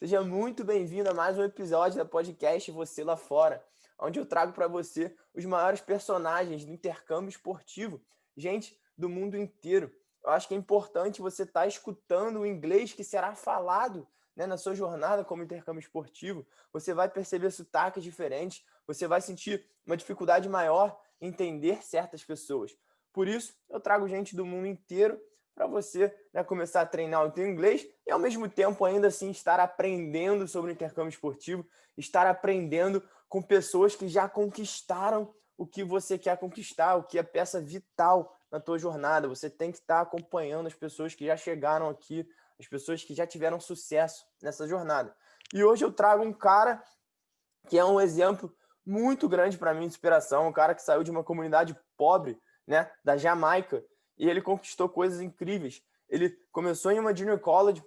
Seja muito bem-vindo a mais um episódio da podcast Você Lá Fora, onde eu trago para você os maiores personagens do intercâmbio esportivo, gente do mundo inteiro. Eu acho que é importante você estar escutando o inglês que será falado, né, na sua jornada como intercâmbio esportivo. Você vai perceber sotaques diferentes, você vai sentir uma dificuldade maior em entender certas pessoas. Por isso, eu trago gente do mundo inteiro para você, né, começar a treinar o seu inglês e, ao mesmo tempo, ainda assim, estar aprendendo sobre o intercâmbio esportivo, estar aprendendo com pessoas que já conquistaram o que você quer conquistar, o que é peça vital na tua jornada. Você tem que estar acompanhando as pessoas que já chegaram aqui, as pessoas que já tiveram sucesso nessa jornada. E hoje eu trago um cara que é um exemplo muito grande para mim de inspiração, um cara que saiu de uma comunidade pobre, né, da Jamaica, e ele conquistou coisas incríveis. Ele começou em uma junior college,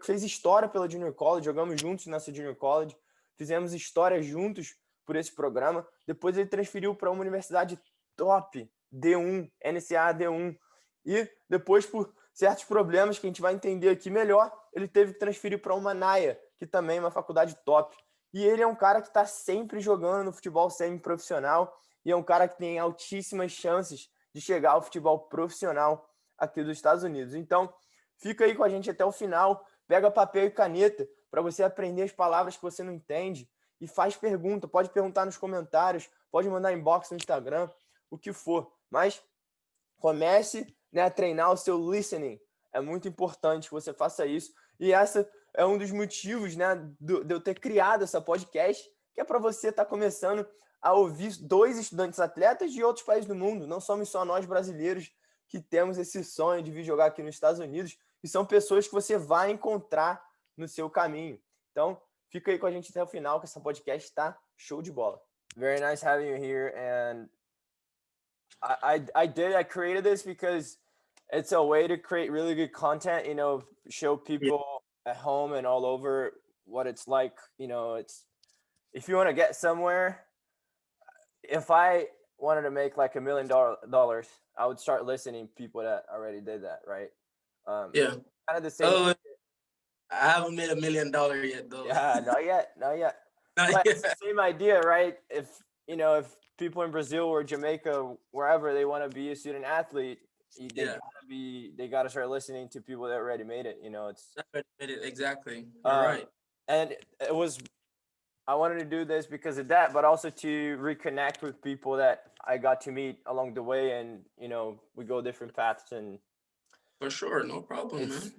fez história pela junior college, jogamos juntos nessa junior college, fizemos história juntos por esse programa. Depois ele transferiu para uma universidade top, D1, NCAA D1. E depois, por certos problemas que a gente vai entender aqui melhor, ele teve que transferir para uma NAIA, que também é uma faculdade top. E ele é um cara que está sempre jogando no futebol semi-profissional e é um cara que tem altíssimas chances de chegar ao futebol profissional aqui dos Estados Unidos. Então, fica aí com a gente até o final, pega papel e caneta para você aprender as palavras que você não entende e faz pergunta, pode perguntar nos comentários, pode mandar inbox no Instagram, o que for. Mas comece, né, a treinar o seu listening. É muito importante que você faça isso. E essa é um dos motivos, né, de eu ter criado essa podcast, que é para você estar começando a ouvir dois estudantes atletas de outros países do mundo. Não somos só nós brasileiros que temos esse sonho de vir jogar aqui nos Estados Unidos, e são pessoas que você vai encontrar no seu caminho. Então, fica aí com a gente até o final, que essa podcast está show de bola. Very nice having you here, and I created this because it's a way to create really good content, show people at home and all over what it's like. It's, if you want to get somewhere, if I wanted to make like $1 million, I would start listening to people that already did that, right? Yeah. Kind of the same. Oh, I haven't made $1 million yet, though. Yeah, not yet. Not But yet. it's the same idea, right? If people in Brazil or Jamaica, wherever they want to be a student athlete, they gotta start listening to people that already made it. It's already made it, exactly. You're right. And I wanted to do this because of that, but also to reconnect with people that I got to meet along the way, and we go different paths, and for sure, no problem, man.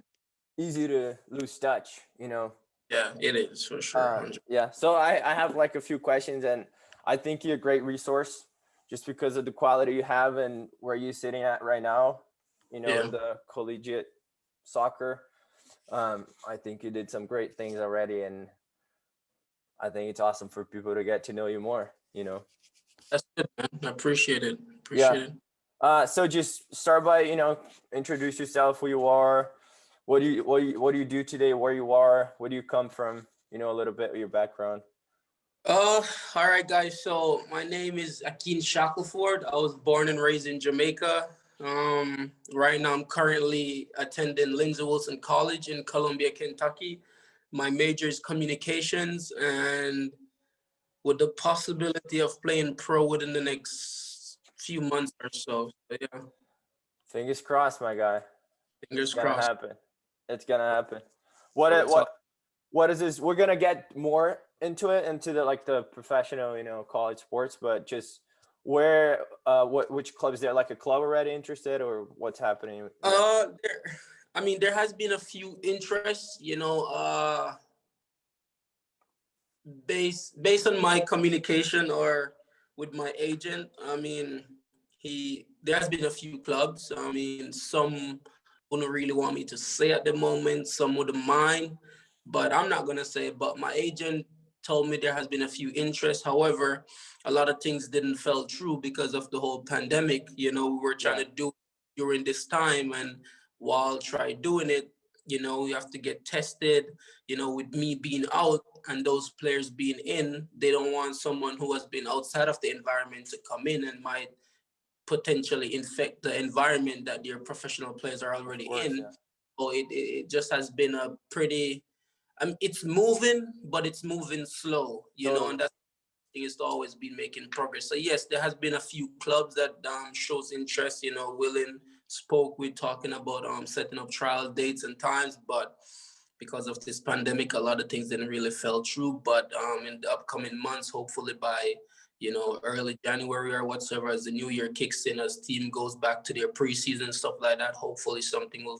Easy to lose touch, Yeah, it is for sure. Yeah, so I have like a few questions, and I think you're a great resource just because of the quality you have and where you're sitting at right now, in the collegiate soccer. I think you did some great things already, and I think it's awesome for people to get to know you more, That's good, man. I appreciate it. So just start by, introduce yourself, who you are, what do you do today, where you are, where do you come from, a little bit of your background. All right, guys. So my name is Akean Shackleford. I was born and raised in Jamaica. Right now I'm currently attending Lindsey Wilson College in Columbia, Kentucky. My major is communications, and with the possibility of playing pro within the next few months or so. So yeah. Fingers crossed, my guy. Fingers crossed. It's gonna happen. What is this? We're gonna get more into the professional, college sports, but just where, which club is there? Like a club already interested, or what's happening? There has been a few interests, based on my communication or with my agent. There has been a few clubs. Some wouldn't really want me to say at the moment. Some wouldn't mind, but I'm not gonna say it. But my agent told me there has been a few interests. However, a lot of things didn't fall through because of the whole pandemic. We were trying to do during this time, and while try doing it, you have to get tested. With me being out and those players being in, they don't want someone who has been outside of the environment to come in and might potentially infect the environment that their professional players are already in. Yeah. So it just has been a pretty It's moving, but it's moving slow, you know, Totally. and that's the thing, is to always be making progress. So yes, there has been a few clubs that shows interest, you know, willing, spoke with, talking about setting up trial dates and times, but because of this pandemic, a lot of things didn't really fell through. But in the upcoming months, hopefully by, you know, early January or whatsoever, as the new year kicks in, as team goes back to their preseason, stuff like that, hopefully something will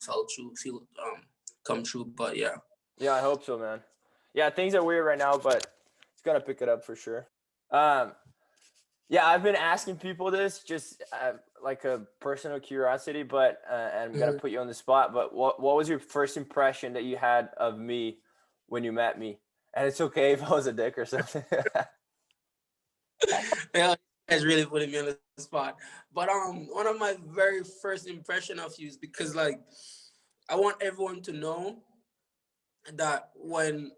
come true. But yeah. Yeah, I hope so, man. Yeah, things are weird right now, but it's gonna pick it up for sure. Yeah, I've been asking people this just like a personal curiosity, but and I'm gonna put you on the spot. But what was your first impression that you had of me when you met me? And it's okay if I was a dick or something. Yeah, that's really putting me on the spot. But one of my very first impression of you is because, like, I want everyone to know that when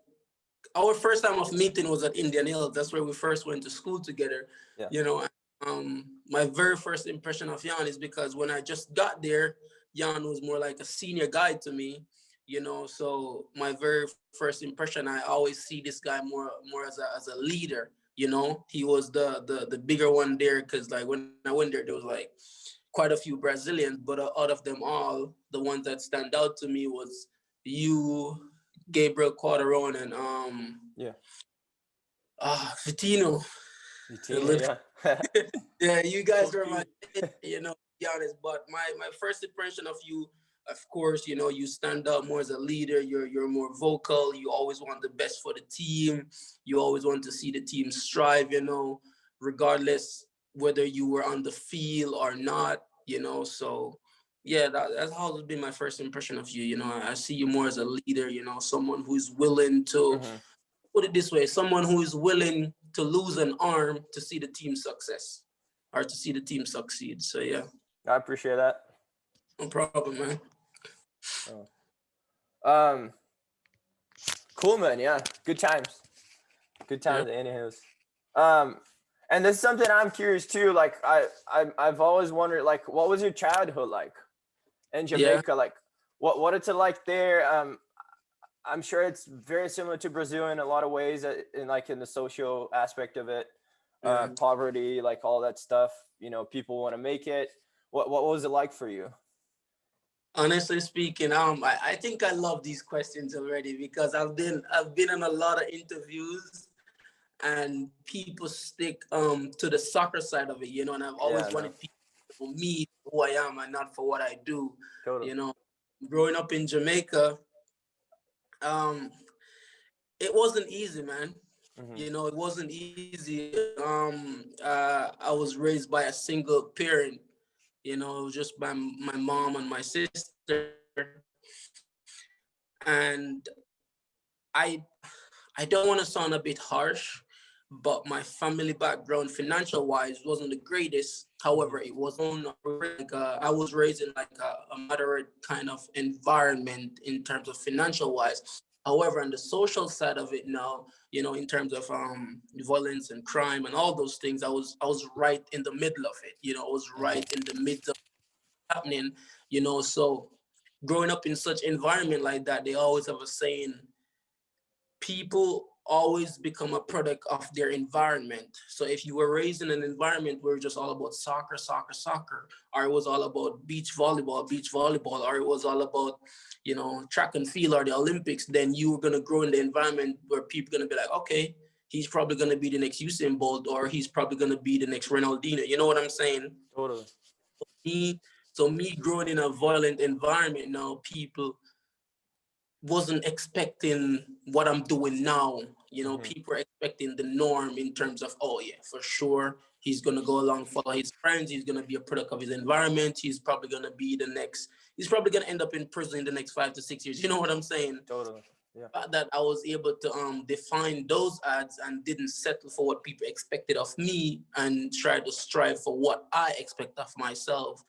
our first time of meeting was at Indian Hills, that's where we first went to school together. Yeah. You know, my very first impression of Jan is because when I just got there, Jan was more like a senior guy to me. You know, so my very first impression, I always see this guy more as a leader. You know, he was the bigger one there, because like when I went there was like quite a few Brazilians, but out of them all, the ones that stand out to me was you, Gabriel Quadron, and Yeah. Vitino. Yeah. Yeah, you guys are my, you know, to be honest. But my first impression of you, of course, you know, you stand up more as a leader. You're more vocal. You always want the best for the team. You always want to see the team strive, you know, regardless whether you were on the field or not, you know. So yeah, that's how it's been my first impression of you. You know, I see you more as a leader, you know, someone who's willing to, put it this way, someone who is willing to lose an arm to see the team success or to see the team succeed. So yeah. I appreciate that. No problem, man. Cool, man. Yeah, good times. Good times at Anyhows. And this is something I'm curious too. Like I've always wondered, like, what was your childhood like in Jamaica? Yeah. Like, what it's like there? I'm sure it's very similar to Brazil in a lot of ways, in like in the social aspect of it, poverty, like all that stuff. You know, people want to make it. What was it like for you? Honestly speaking, I think I love these questions already, because I've been in a lot of interviews, and people stick to the soccer side of it, you know, and I've always wanted people for me who I am and not for what I do. Totally. You know, growing up in Jamaica, it wasn't easy, man. You know, it wasn't easy. I was raised by a single parent, you know, just by my mom and my sister. And I don't want to sound a bit harsh, but my family background, financial wise, wasn't the greatest. However, it was on like I was raised in like a moderate kind of environment in terms of financial wise. However, on the social side of it now, you know, in terms of violence and crime and all those things, I was right in the middle of it. You know, I was right in the midst of happening. You know, so growing up in such environment like that, they always have a saying: people always become a product of their environment. So if you were raised in an environment where it's just all about soccer, or it was all about beach volleyball, or it was all about, you know, track and field or the Olympics, then you were going to grow in the environment where people are going to be like, okay, he's probably going to be the next Usain Bolt, or he's probably going to be the next Ronaldinho. You know what I'm saying? Totally. So me growing in a violent environment now, people wasn't expecting what I'm doing now. You know, people are expecting the norm in terms of, oh yeah, for sure, he's gonna go along, follow his friends, he's gonna be a product of his environment, he's probably gonna end up in prison in the next 5 to 6 years. You know what I'm saying? Totally. Yeah. That I was able to define those ads and didn't settle for what people expected of me and try to strive for what I expect of myself,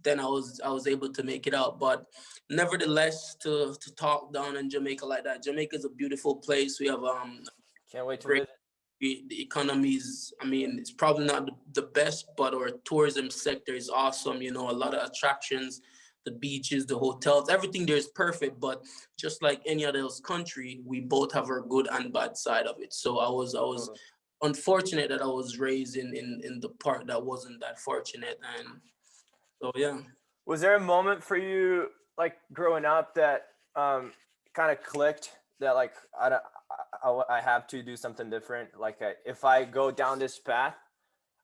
then I was able to make it out. But nevertheless, to talk down in Jamaica like that, Jamaica is a beautiful place. We have can't wait to visit. The economy is, I mean, it's probably not the best, but our tourism sector is awesome. You know, a lot of attractions, the beaches, the hotels, everything there is perfect. But just like any other else country, we both have our good and bad side of it. So I was unfortunate that I was raised in the part that wasn't that fortunate. And so, yeah. Was there a moment for you, like growing up, that kind of clicked that like, I have to do something different? Like if I go down this path,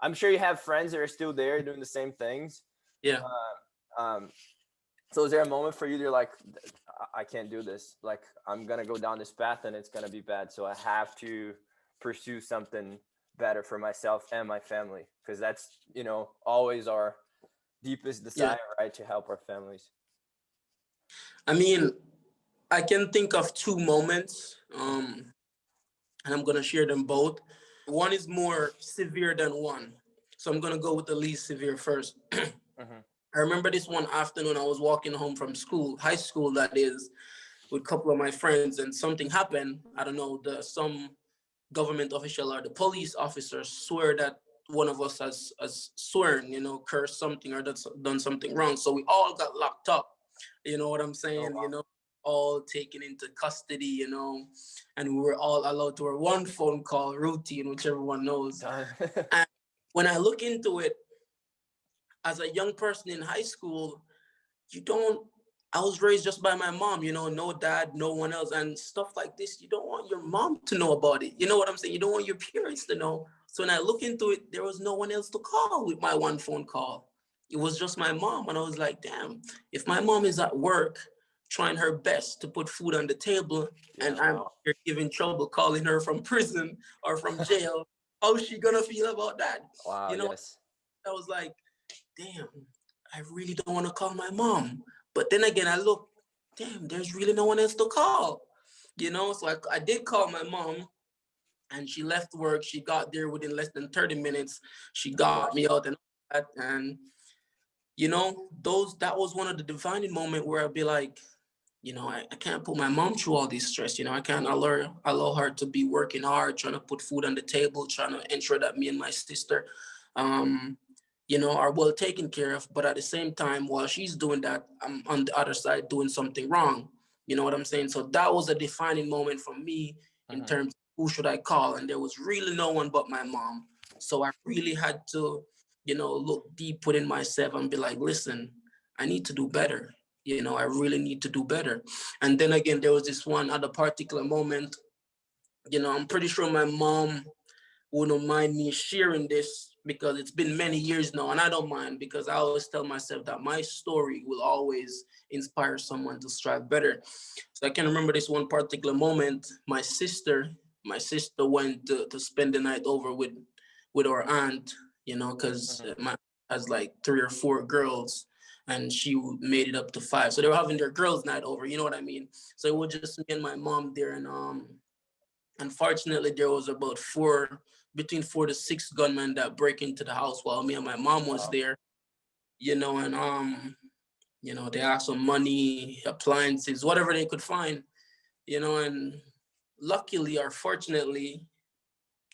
I'm sure you have friends that are still there doing the same things. Yeah. So is there a moment for you to like, I can't do this. Like I'm going to go down this path and it's going to be bad. So I have to pursue something better for myself and my family. Because that's, you know, always our deepest desire, right? To help our families. I mean, I can think of two moments, and I'm going to share them both. One is more severe than one. So I'm going to go with the least severe first. I remember this one afternoon, I was walking home from school, high school that is, with a couple of my friends, and something happened. I don't know, some government official or the police officer swear that one of us has sworn, you know, cursed something or done something wrong. So we all got locked up. You know what I'm saying? Oh, wow. You know, all taken into custody, you know, and we were all allowed to our one phone call routine, which everyone knows. And when I look into it, as a young person in high school, I was raised just by my mom, you know, no dad, no one else, and stuff like this. You don't want your mom to know about it. You know what I'm saying? You don't want your parents to know. So when I look into it, there was no one else to call with my one phone call. It was just my mom. And I was like, damn, if my mom is at work trying her best to put food on the table, and I'm here giving trouble, calling her from prison or from jail, how's she gonna feel about that? Wow, you know, yes. I was like, damn, I really don't want to call my mom. But then again, I look, damn, there's really no one else to call, you know? So I did call my mom, and she left work. She got there within less than 30 minutes. She got me out and all that. And, you know, that was one of the defining moments where I'd be like, you know, I can't put my mom through all this stress. You know, I can't allow her to be working hard, trying to put food on the table, trying to ensure that me and my sister, you know, are well taken care of. But at the same time, while she's doing that, I'm on the other side doing something wrong. You know what I'm saying? So that was a defining moment for me in terms of who should I call? And there was really no one but my mom. So I really had to, you know, look deep within myself and be like, listen, I need to do better. You know, I really need to do better. And then again, there was this one other particular moment, you know, I'm pretty sure my mom wouldn't mind me sharing this because it's been many years now, and I don't mind because I always tell myself that my story will always inspire someone to strive better. So I can remember this one particular moment. My sister went to spend the night over with our aunt, you know, because my aunt has like 3 or 4 girls, and she made it up to 5. So they were having their girls' night over, you know what I mean? So it was just me and my mom there, and unfortunately, there was about between 4 to 6 gunmen that break into the house while me and my mom was there, you know, and you know, they asked for money, appliances, whatever they could find, you know, and luckily or fortunately,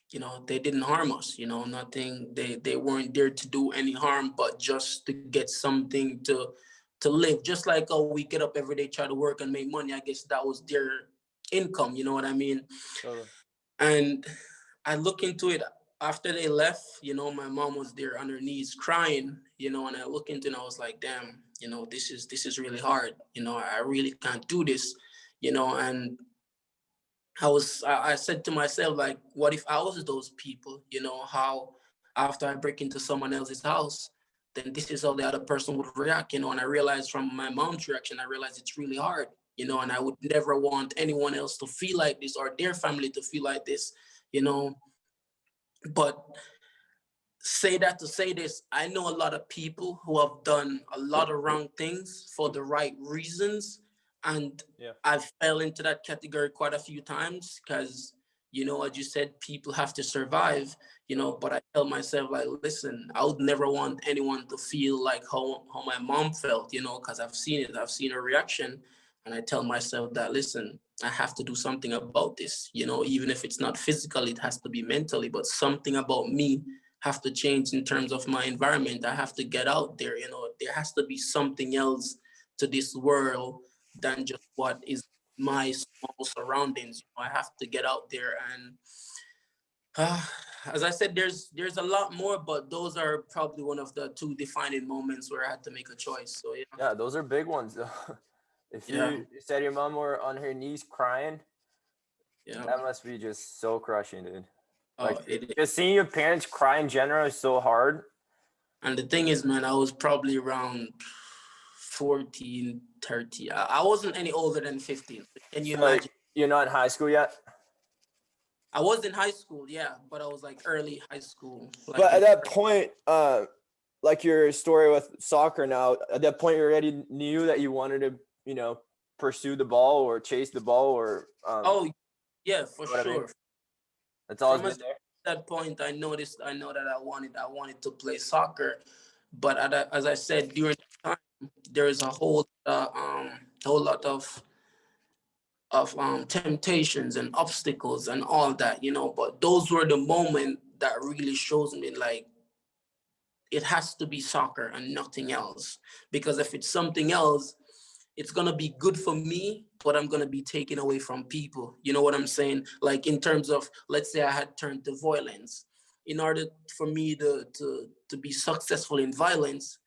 you know, they didn't harm us, you know, nothing. They weren't there to do any harm, but just to get something to live. Just like we get up every day, try to work and make money. I guess that was their income, you know what I mean? And I look into it after they left, you know, my mom was there on her knees crying, you know, and I look into it and I was like, damn, you know, this is really hard. You know, I really can't do this, you know, and I said to myself, like, what if I was those people, you know, how after I break into someone else's house, then this is how the other person would react, you know, and I realized from my mom's reaction, I realized it's really hard, you know, and I would never want anyone else to feel like this or their family to feel like this, you know. But say that to say this, I know a lot of people who have done a lot of wrong things for the right reasons. And I fell into that category quite a few times because, you know, as you said, people have to survive, you know, but I tell myself, like, listen, I would never want anyone to feel like how my mom felt, you know, because I've seen it. I've seen her reaction. And I tell myself that, listen, I have to do something about this, you know, even if it's not physically, it has to be mentally, but something about me have to change in terms of my environment. I have to get out there, you know, there has to be something else to this world than just what is my small surroundings. I have to get out there, and as I said, there's a lot more, but those are probably one of the two defining moments where I had to make a choice. So yeah. Yeah, those are big ones. If you said your mom were on her knees crying, that must be just so crushing, dude. Like, just seeing your parents cry in general is so hard. And the thing is, man, I was probably around 14, 30. I wasn't any older than 15. Can you imagine? You're not in high school yet? I was in high school, yeah, but I was like early high school. But at that point, like your story with soccer now, at that point you already knew that you wanted to, pursue the ball or chase the ball or oh yeah, for sure. I mean? That's always been there. At that point I know that I wanted to play soccer, but as I said, during the time there is a whole lot of temptations and obstacles and all that, but those were the moment that really shows me like it has to be soccer and nothing else, because if it's something else, it's going to be good for me, but I'm going to be taken away from people. You know what I'm saying? Like in terms of, let's say I had turned to violence. In order for me to be successful in violence,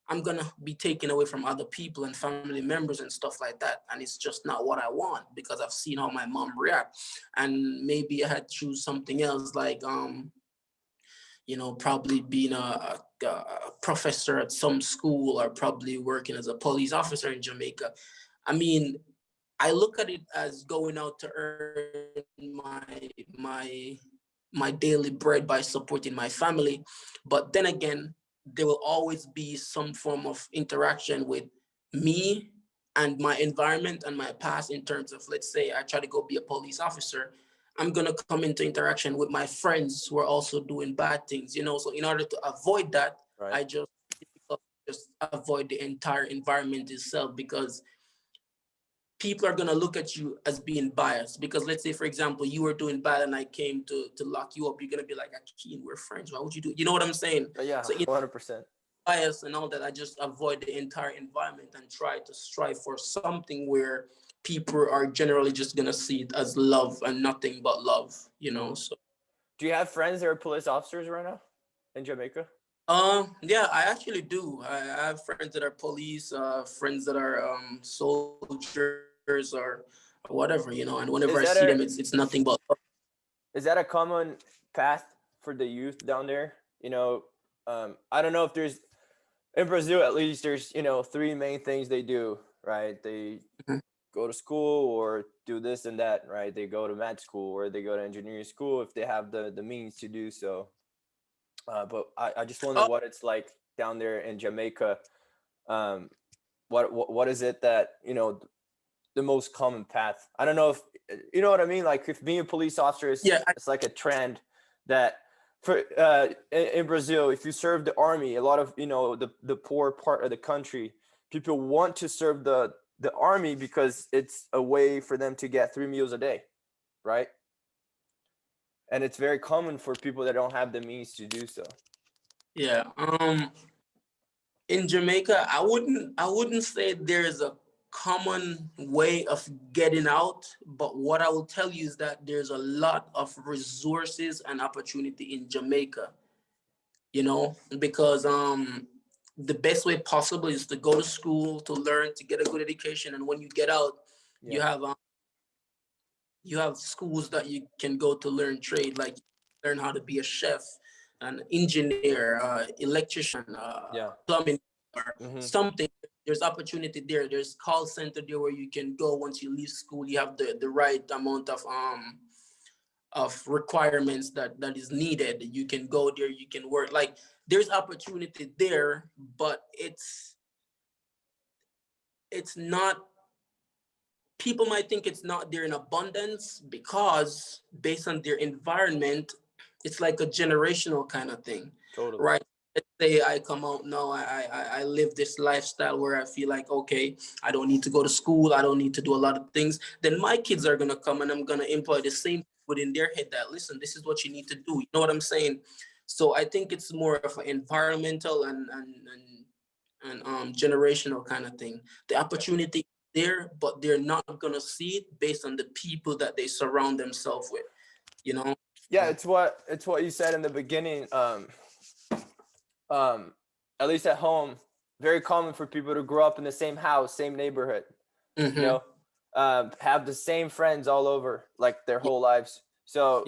I'm going to be taken away from other people and family members and stuff like that. And it's just not what I want, because I've seen how my mom react. And maybe I had to choose something else, like, probably being a professor at some school, or probably working as a police officer in Jamaica. I mean, I look at it as going out to earn my daily bread by supporting my family. But then again, there will always be some form of interaction with me and my environment and my past, in terms of, let's say I try to go be a police officer, I'm going to come into interaction with my friends who are also doing bad things, So in order to avoid that, right, I just avoid the entire environment itself, because people are going to look at you as being biased. Because let's say, for example, you were doing bad and I came to lock you up, you're going to be like, Akean, we're friends. Why would you do it? You know what I'm saying? Yeah, so 100%. Bias and all that, I just avoid the entire environment and try to strive for something where people are generally just going to see it as love and nothing but love, So do you have friends that are police officers right now in Jamaica? Yeah, I actually do. I have friends that are police, friends that are soldiers or whatever, and whenever I see them, it's nothing but love. Is that a common path for the youth down there? I don't know if there's, in Brazil at least, there's three main things they do, right? They go to school or do this and that, right? They go to med school or they go to engineering school if they have the means to do so. But I just wonder what it's like down there in Jamaica. What is it that, the most common path? I don't know if, you know what I mean? Like, if being a police officer is, it's like a trend that for in Brazil, if you serve the army, a lot of, the poor part of the country, people want to serve the army because it's a way for them to get 3 meals a day, right? And it's very common for people that don't have the means to do so. Yeah. In Jamaica, I wouldn't say there's a common way of getting out, but what I will tell you is that there's a lot of resources and opportunity in Jamaica, because the best way possible is to go to school, to learn, to get a good education, and when you get out, you have schools that you can go to learn trade, like learn how to be a chef, an engineer, electrician, plumbing, or something. There's opportunity there. There's call center there where you can go once you leave school. You have the right amount of requirements that is needed. You can go there, you can work. Like, there's opportunity there, but it's not, people might think it's not there in abundance, because based on their environment, it's like a generational kind of thing. Totally. Right? Let's say I come out now, I live this lifestyle where I feel like, okay, I don't need to go to school, I don't need to do a lot of things. Then my kids are going to come and I'm going to employ the same within their head that, listen, this is what you need to do. You know what I'm saying? So I think it's more of an environmental and and generational kind of thing. The opportunity is there, but they're not gonna see it based on the people that they surround themselves with. You know? Yeah, it's what you said in the beginning. At least at home, very common for people to grow up in the same house, same neighborhood. Mm-hmm. You know, have the same friends all over like their whole lives. So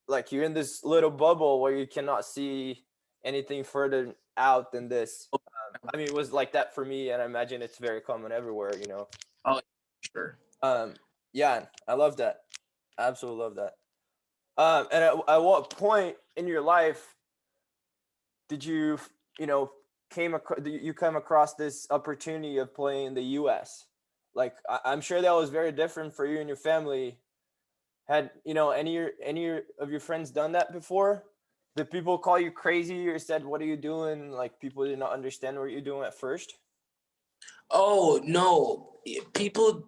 like you're in this little bubble where you cannot see anything further out than this. I mean, it was like that for me, and I imagine it's very common everywhere, you know. Oh, sure. Yeah, I love that. I absolutely love that. And at what point in your life did you come across this opportunity of playing in the U.S.? Like, I'm sure that was very different for you and your family. Had any of your friends done that before? Did people call you crazy or said, "What are you doing?" Like, people did not understand what you're doing at first. Oh no, people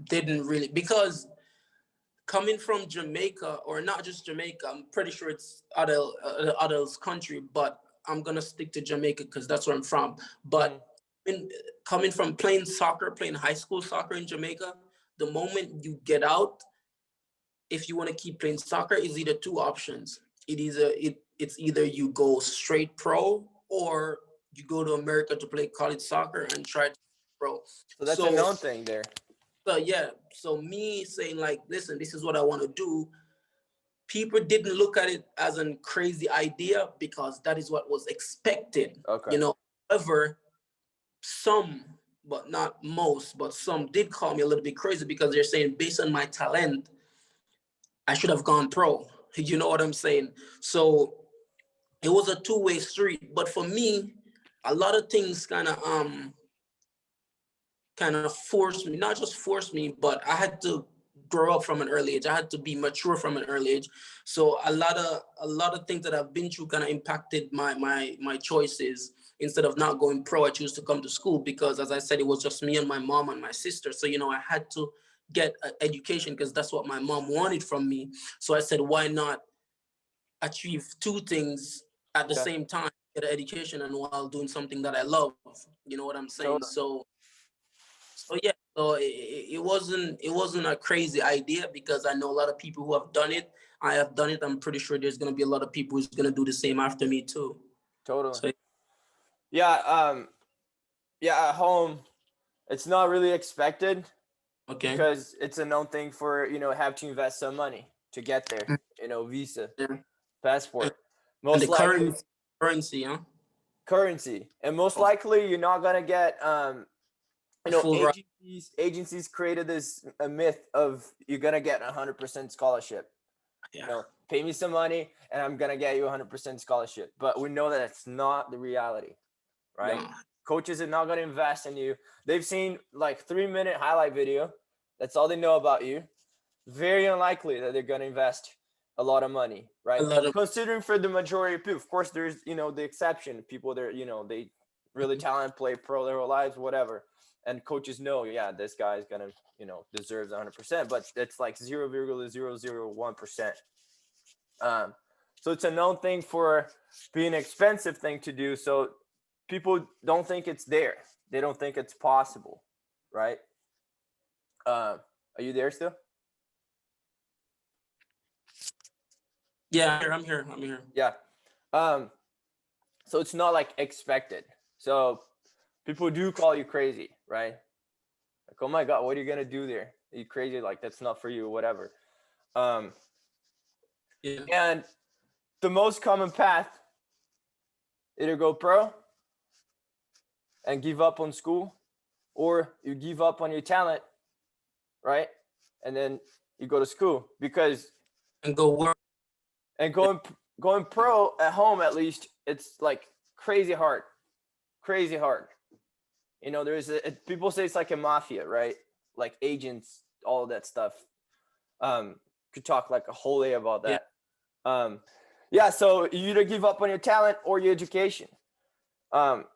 didn't really, because coming from Jamaica, or not just Jamaica, I'm pretty sure it's other country, but I'm gonna stick to Jamaica because that's where I'm from. But coming from playing high school soccer in Jamaica, the moment you get out, if you want to keep playing soccer, is either two options. It's either you go straight pro, or you go to America to play college soccer and try to pro. So that's a known thing there. So yeah, so me saying like, listen, this is what I want to do. People didn't look at it as a crazy idea because that is what was expected. Okay. However, some, but not most, but some did call me a little bit crazy because they're saying based on my talent, I should have gone pro. You know what I'm saying? So it was a two-way street. But for me, a lot of things kind of forced me, not just forced me, but I had to grow up from an early age. I had to be mature from an early age. So a lot of things that I've been through kind of impacted my choices. Instead of not going pro, I choose to come to school because, as I said, it was just me and my mom and my sister. So, I had to get an education because that's what my mom wanted from me. So I said, why not achieve two things at the same time, get an education and while doing something that I love? You know what I'm saying? Totally. So yeah, so it wasn't a crazy idea because I know a lot of people who have done it. I have done it. I'm pretty sure there's gonna be a lot of people who's gonna do the same after me too. Totally. So, yeah. At home, it's not really expected. Okay. Because it's a known thing for have to invest some money to get there. Visa, passport, and the likely currency, huh? Currency, and most likely you're not gonna get agencies created a myth of you're gonna get 100% scholarship. Yeah. Pay me some money and I'm gonna get you 100% scholarship. But we know that it's not the reality, right? Yeah. Coaches are not gonna invest in you. They've seen like 3-minute highlight video. That's all they know about you. Very unlikely that they're gonna invest a lot of money, right? Considering for the majority of people, of course, there's the exception. People that they really talented, play pro their whole lives, whatever. And coaches know, this guy's gonna, deserves 100%, but it's like 0.001%. So it's a known thing for being an expensive thing to do. So people don't think it's there. They don't think it's possible, right? Are you there still? Yeah, I'm here. Yeah. So it's not like expected. So people do call you crazy, right? Like, oh my God, what are you gonna do there? Are you crazy? Like, that's not for you, whatever. And the most common path, either go pro and give up on school, or you give up on your talent, right? And then you go to school and go work. And going pro at home, at least, it's like crazy hard. People say it's like a mafia, right? Like agents, all of that stuff. Could talk like a whole day about that. So you either give up on your talent or your education. And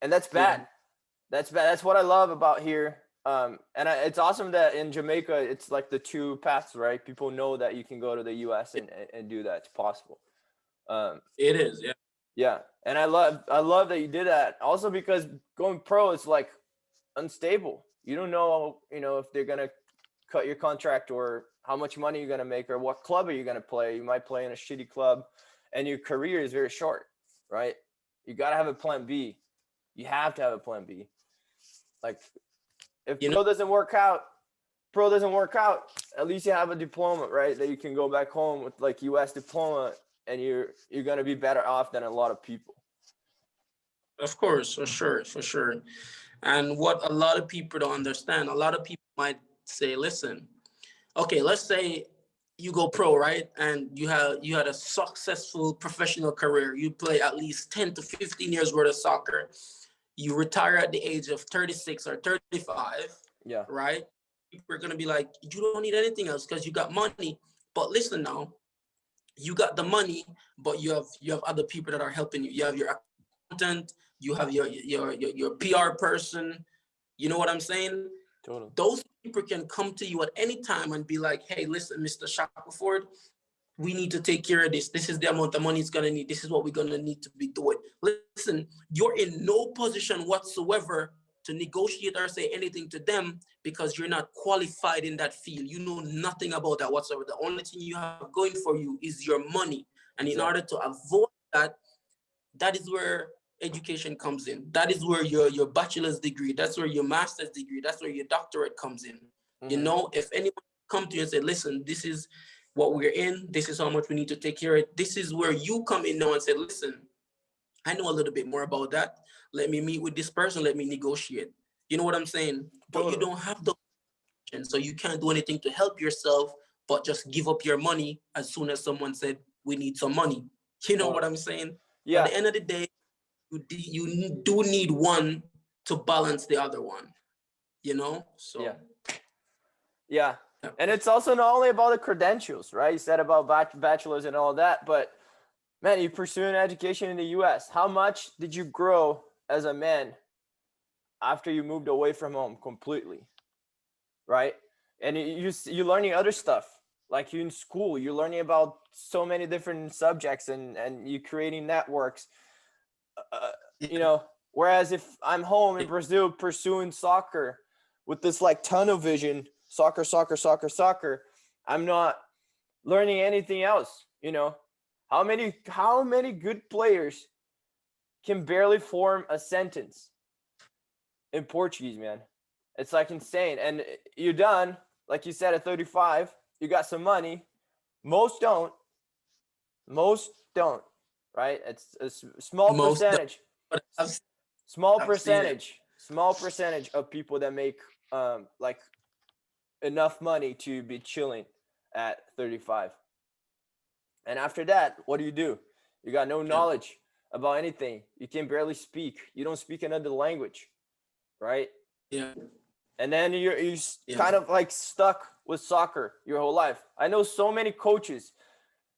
that's bad. Yeah. That's bad. That's what I love about here. It's awesome that in Jamaica, it's like the two paths, right? People know that you can go to the U.S. and do that. It's possible. It is, yeah. Yeah. And I love that you did that. Also because going pro is like unstable. You don't know, if they're going to cut your contract or how much money you're going to make or what club are you going to play. You might play in a shitty club and your career is very short, right? You got to have a plan B. You have to have a plan B. Like if pro doesn't work out, at least you have a diploma, right? That you can go back home with like US diploma and you're going to be better off than a lot of people. Of course, for sure. And what a lot of people don't understand, a lot of people might say, listen, okay, let's say you go pro, right? And you had a successful professional career. You play at least 10 to 15 years worth of soccer. You retire at the age of 36 or 35, yeah, right? People are going to be like, you don't need anything else because you got money. But listen now, you got the money, but you have other people that are helping you. You have your accountant, you have your PR person. You know what I'm saying? Totally. Those people can come to you at any time and be like, hey, listen, Mr. Shackleford, we need to take care of this. This is the amount of money it's going to need. This is what we're going to need to be doing. Listen, you're in no position whatsoever to negotiate or say anything to them because you're not qualified in that field. You know nothing about that whatsoever. The only thing you have going for you is your money. And in order to avoid that, that is where education comes in. That is where your bachelor's degree, that's where your master's degree, that's where your doctorate comes in. Mm-hmm. If anyone come to you and say, listen, this is what we're in, this is how much we need to take care of it, this is where you come in now and say, listen, I know a little bit more about that. Let me meet with this person, let me negotiate. You know what I'm saying? But you don't have the option, so you can't do anything to help yourself, but just give up your money as soon as someone said, we need some money. You know what I'm saying? Yeah. At the end of the day, you do need one to balance the other one, So yeah. And it's also not only about the credentials, right? You said about bachelor's and all that, but man, you pursue an education in the US. How much did you grow as a man after you moved away from home completely, right? And you're learning other stuff. Like you in school, you're learning about so many different subjects and you're creating networks. Whereas if I'm home in Brazil pursuing soccer with this like tunnel vision, soccer, I'm not learning anything else. How many good players can barely form a sentence in Portuguese, man? It's like insane. And you're done, like you said, at 35, you got some money. Most don't, right? It's a small percentage. Small percentage of people that make like enough money to be chilling at 35. And after that, what do? You got no knowledge about anything. You can barely speak. You don't speak another language, right? Yeah. And then you're kind of like stuck with soccer your whole life. I know so many coaches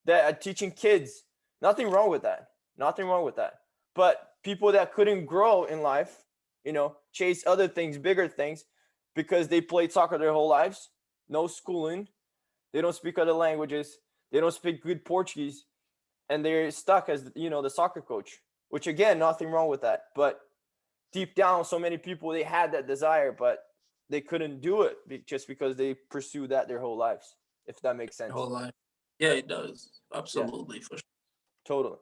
that are teaching kids. Nothing wrong with that. But people that couldn't grow in life, chase other things, bigger things, because they played soccer their whole lives, no schooling, they don't speak other languages, they don't speak good Portuguese, and they're stuck as, the soccer coach, which again, nothing wrong with that. But deep down, so many people, they had that desire, but they couldn't do it just because they pursued that their whole lives, if that makes sense. Whole life. Yeah, it does. Absolutely. Yeah. For sure. Totally.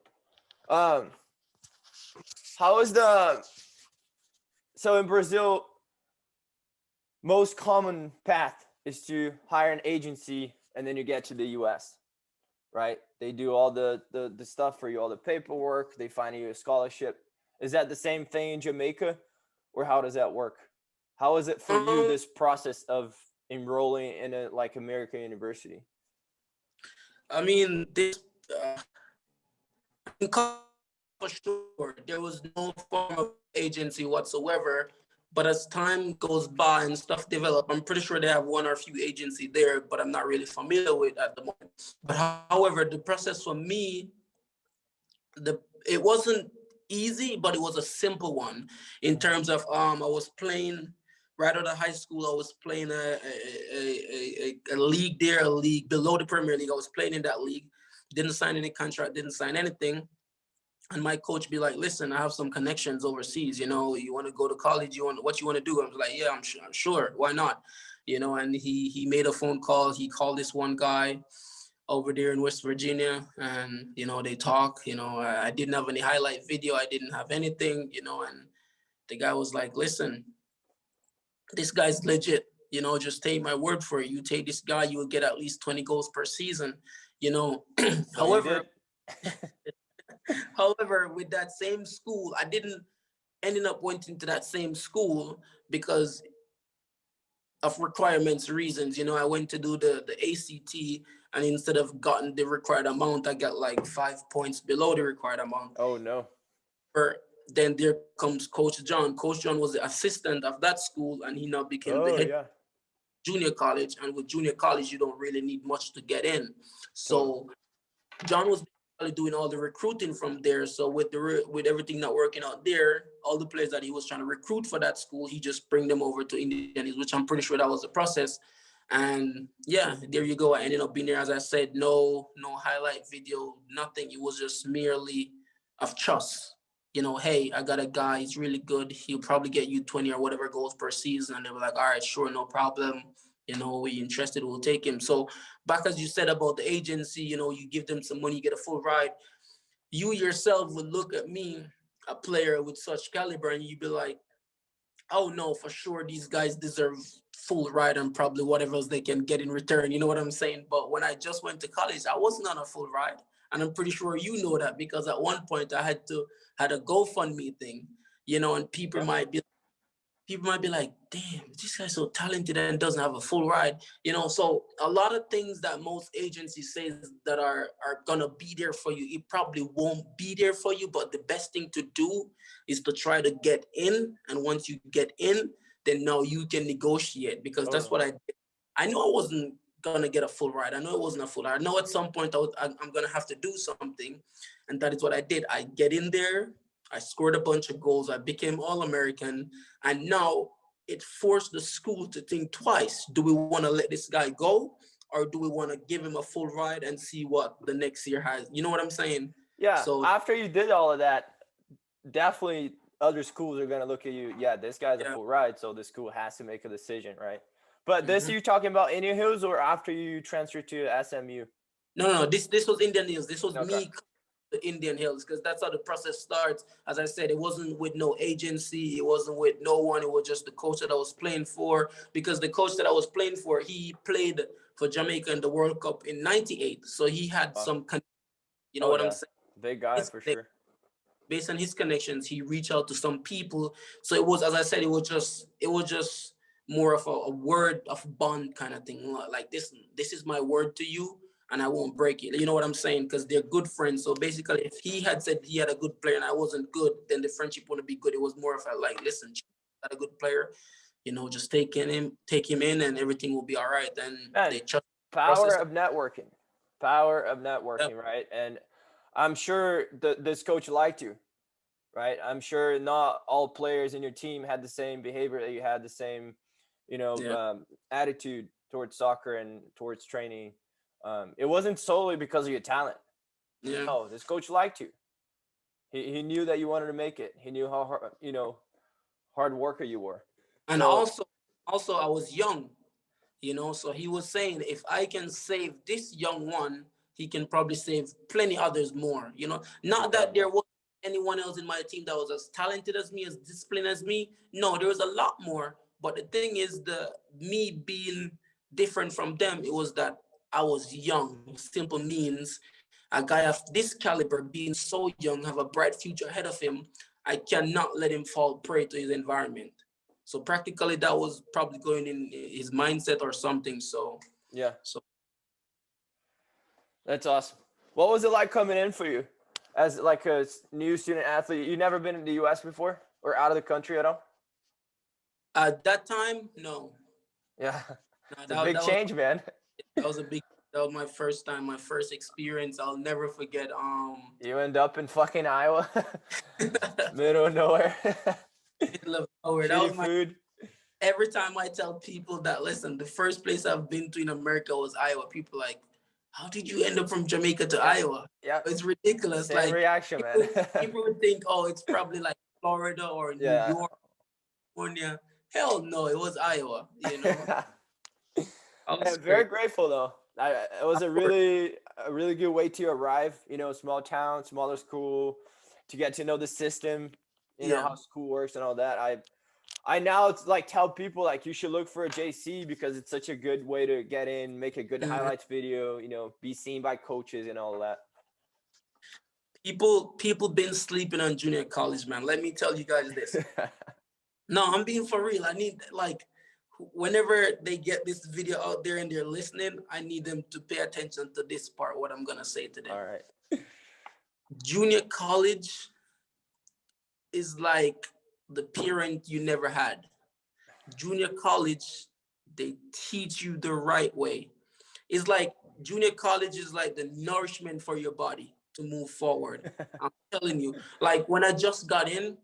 So in Brazil, most common path is to hire an agency and then you get to the US, right? They do all the stuff for you, all the paperwork, they find you a scholarship. Is that the same thing in Jamaica, or how does that work? How is it for you, this process of enrolling in a like American university? I mean, for sure, there was no form of agency whatsoever. But as time goes by and stuff develop, I'm pretty sure they have one or a few agencies there, but I'm not really familiar with at the moment. But however, the process for me, it wasn't easy, but it was a simple one in terms of I was playing right out of high school. I was playing a league there, a league below the Premier League. I was playing in that league. Didn't sign any contract, didn't sign anything. And my coach be like, listen, I have some connections overseas, you know, you want to go to college, what you want to do? I was like, yeah, I'm sure. Why not? You know, and he made a phone call. He called this one guy over there in West Virginia, and, you know, they talk, you know, I didn't have any highlight video. I didn't have anything, you know, and the guy was like, listen, this guy's legit, you know, just take my word for it. You take this guy, you will get at least 20 goals per season, you know. So However, however, with that same school, I didn't ended up went into that same school because of requirements reasons. You know, I went to do the ACT, and instead of gotten the required amount, I got like 5 points below the required amount. Oh no. Then there comes Coach John. Coach John was the assistant of that school, and he now became the head junior college. And with junior college, you don't really need much to get in. So John was doing all the recruiting from there. So with everything not working out there, all the players that he was trying to recruit for that school, he just bring them over to Indiana, which I'm pretty sure that was the process. And yeah, there you go. I ended up being there, as I said, no highlight video, nothing. It was just merely of trust. You know, hey, I got a guy, he's really good. He'll probably get you 20 or whatever goals per season. And they were like, all right, sure, no problem. You know, we're interested, we'll take him. So back as you said about the agency, you know, you give them some money, you get a full ride. You yourself would look at me, a player with such caliber, and you'd be like, oh no, for sure, these guys deserve full ride and probably whatever else they can get in return. You know what I'm saying? But when I just went to college, I wasn't on a full ride. And I'm pretty sure you know that, because at one point I had a GoFundMe thing, you know, and people might be like, damn, this guy's so talented and doesn't have a full ride, you know. So a lot of things that most agencies say that are gonna be there for you, it probably won't be there for you. But the best thing to do is to try to get in. And once you get in, then now you can negotiate, because that's what I did. I knew I wasn't gonna get a full ride. I know it wasn't a full ride. I know at some point I'm gonna have to do something, and that is what I did. I get in there, I scored a bunch of goals, I became All-American, and now it forced the school to think twice. Do we want to let this guy go, or do we want to give him a full ride and see what the next year has? You know what I'm saying? Yeah. So after you did all of that, definitely other schools are going to look at you. Yeah, this guy's a full ride, so the school has to make a decision, right? But this you're talking about Indian Hills, or after you transferred to SMU? No. This was Indian Hills. This was me, the Indian Hills, because that's how the process starts. As I said, it wasn't with no agency. It wasn't with no one. It was just the coach that I was playing for. Because the coach that I was playing for, he played for Jamaica in the World Cup in '98. So he had some, you know what I'm saying? Big guy for sure. Based on his connections, he reached out to some people. So it was, as I said, it was just more of a word of bond kind of thing. Like this is my word to you, and I won't break it. You know what I'm saying? Because they're good friends. So basically, if he had said he had a good player and I wasn't good, then the friendship wouldn't be good. It was more of a like, listen, got a good player, you know, just take him in, and everything will be all right. Then they trust power of networking, right? And I'm sure this coach liked you, right? I'm sure not all players in your team had the same behavior that you had, the same, you know, attitude towards soccer and towards training. It wasn't solely because of your talent. Yeah. No, this coach liked you. He knew that you wanted to make it. He knew how hard worker you were. And also I was young, you know, so he was saying, if I can save this young one, he can probably save plenty others more, you know. Not that there wasn't anyone else in my team that was as talented as me, as disciplined as me. No, there was a lot more. But the thing is, me being different from them, it was that I was young. Simple means a guy of this caliber, being so young, have a bright future ahead of him, I cannot let him fall prey to his environment. So practically that was probably going in his mindset or something. So that's awesome. What was it like coming in for you as like a new student athlete? You never been in the US before or out of the country at all? At that time, no. Yeah. It's a big change, man. That was my first time, my first experience. I'll never forget. You end up in fucking Iowa, middle of nowhere. Middle of nowhere. That was food. Every time I tell people that, listen, the first place I've been to in America was Iowa, people like, how did you end up from Jamaica to Iowa? Yeah. It's ridiculous. Same like reaction, man. people would think, oh, it's probably like Florida or New York, California. Hell no, it was Iowa, you know. I'm very grateful though. It was a really good way to arrive, you know, small town, smaller school, to get to know the system, you know, how school works and all that. I now it's like tell people like you should look for a JC because it's such a good way to get in, make a good highlights video, you know, be seen by coaches and all that. People been sleeping on junior college, man. Let me tell you guys this. No, I'm being for real. I need, like, whenever they get this video out there and they're listening, I need them to pay attention to this part, what I'm gonna say to them. All right. Junior college is like the parent you never had. Junior college, they teach you the right way. It's like junior college is like the nourishment for your body to move forward. I'm telling you, like when I just got in,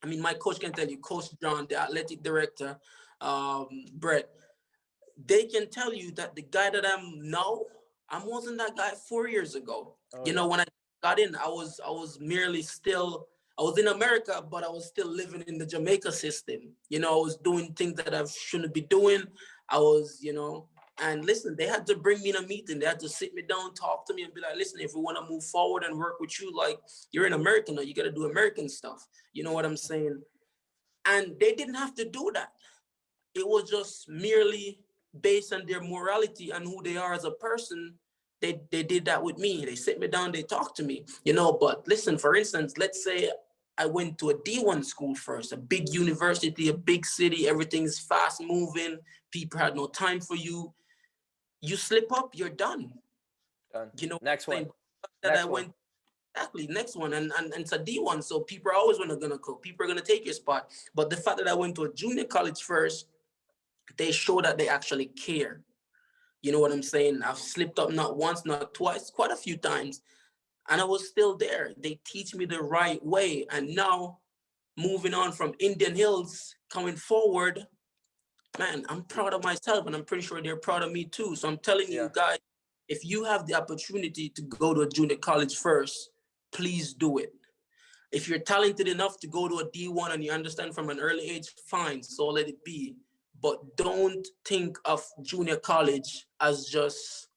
I mean, my coach can tell you, Coach John, the athletic director, Brett, they can tell you that the guy that I'm now, I wasn't that guy 4 years ago. You know, when I got in, I was merely still, I was in America, but I was still living in the Jamaica system. You know, I was doing things that I shouldn't be doing. I was, you know, and listen, they had to bring me in a meeting. They had to sit me down, talk to me and be like, listen, if we want to move forward and work with you, like you're an American now, you got to do American stuff. You know what I'm saying? And they didn't have to do that. It was just merely based on their morality and who they are as a person. They did that with me. They sit me down, they talk to me, you know. But listen, for instance, let's say I went to a D1 school first, a big university, a big city, everything's fast moving, people had no time for you. You slip up, you're done. You know, next one. Exactly, next one. And it's a D1, so people are always gonna cook. People are gonna take your spot. But the fact that I went to a junior college first, they show that they actually care. You know what I'm saying? I've slipped up not once, not twice, quite a few times, and I was still there. They teach me the right way. And now, moving on from Indian Hills, coming forward, man, I'm proud of myself, and I'm pretty sure they're proud of me too. So I'm telling you guys, if you have the opportunity to go to a junior college first, please do it. If you're talented enough to go to a D1 and you understand from an early age, fine, so let it be. But don't think of junior college as just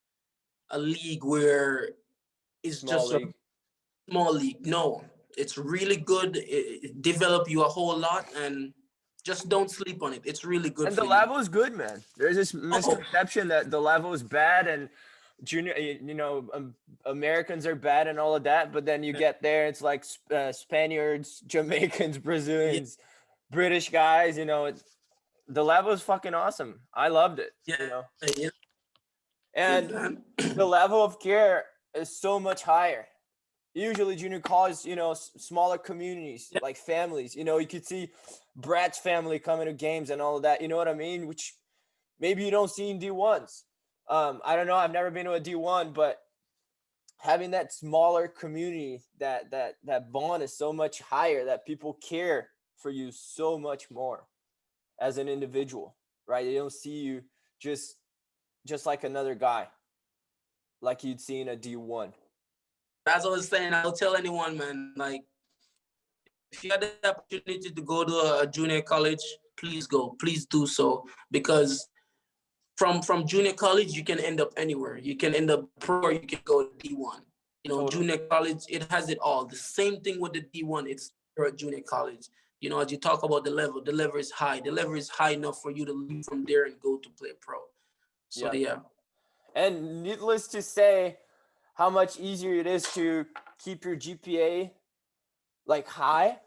a league where it's just a small league. No, it's really good. It develop you a whole lot, and just don't sleep on it. It's really good. And the level is good, man. There's this misconception that the level is bad and junior, you know, Americans are bad and all of that. But then you get there, it's like Spaniards, Jamaicans, Brazilians, British guys. You know, the level is fucking awesome. I loved it. You know, and the level of care is so much higher. Usually junior college, you know, smaller communities, like families, you know, you could see Brad's family coming to games and all of that, you know what I mean? Which maybe you don't see in D1s. I don't know. I've never been to a D1, but having that smaller community, that bond is so much higher, that people care for you so much more as an individual, right? They don't see you just like another guy, like you'd see in a D1. As I was saying, I'll tell anyone, man, like, if you had the opportunity to go to a junior college, please go. Please do so. Because from junior college, you can end up anywhere. You can end up pro, or you can go to D1. You know, junior college, it has it all. The same thing with the D1, it's for a junior college. You know, as you talk about the level is high. The level is high enough for you to leave from there and go to play pro. So, yeah. And needless to say, how much easier it is to keep your GPA like high,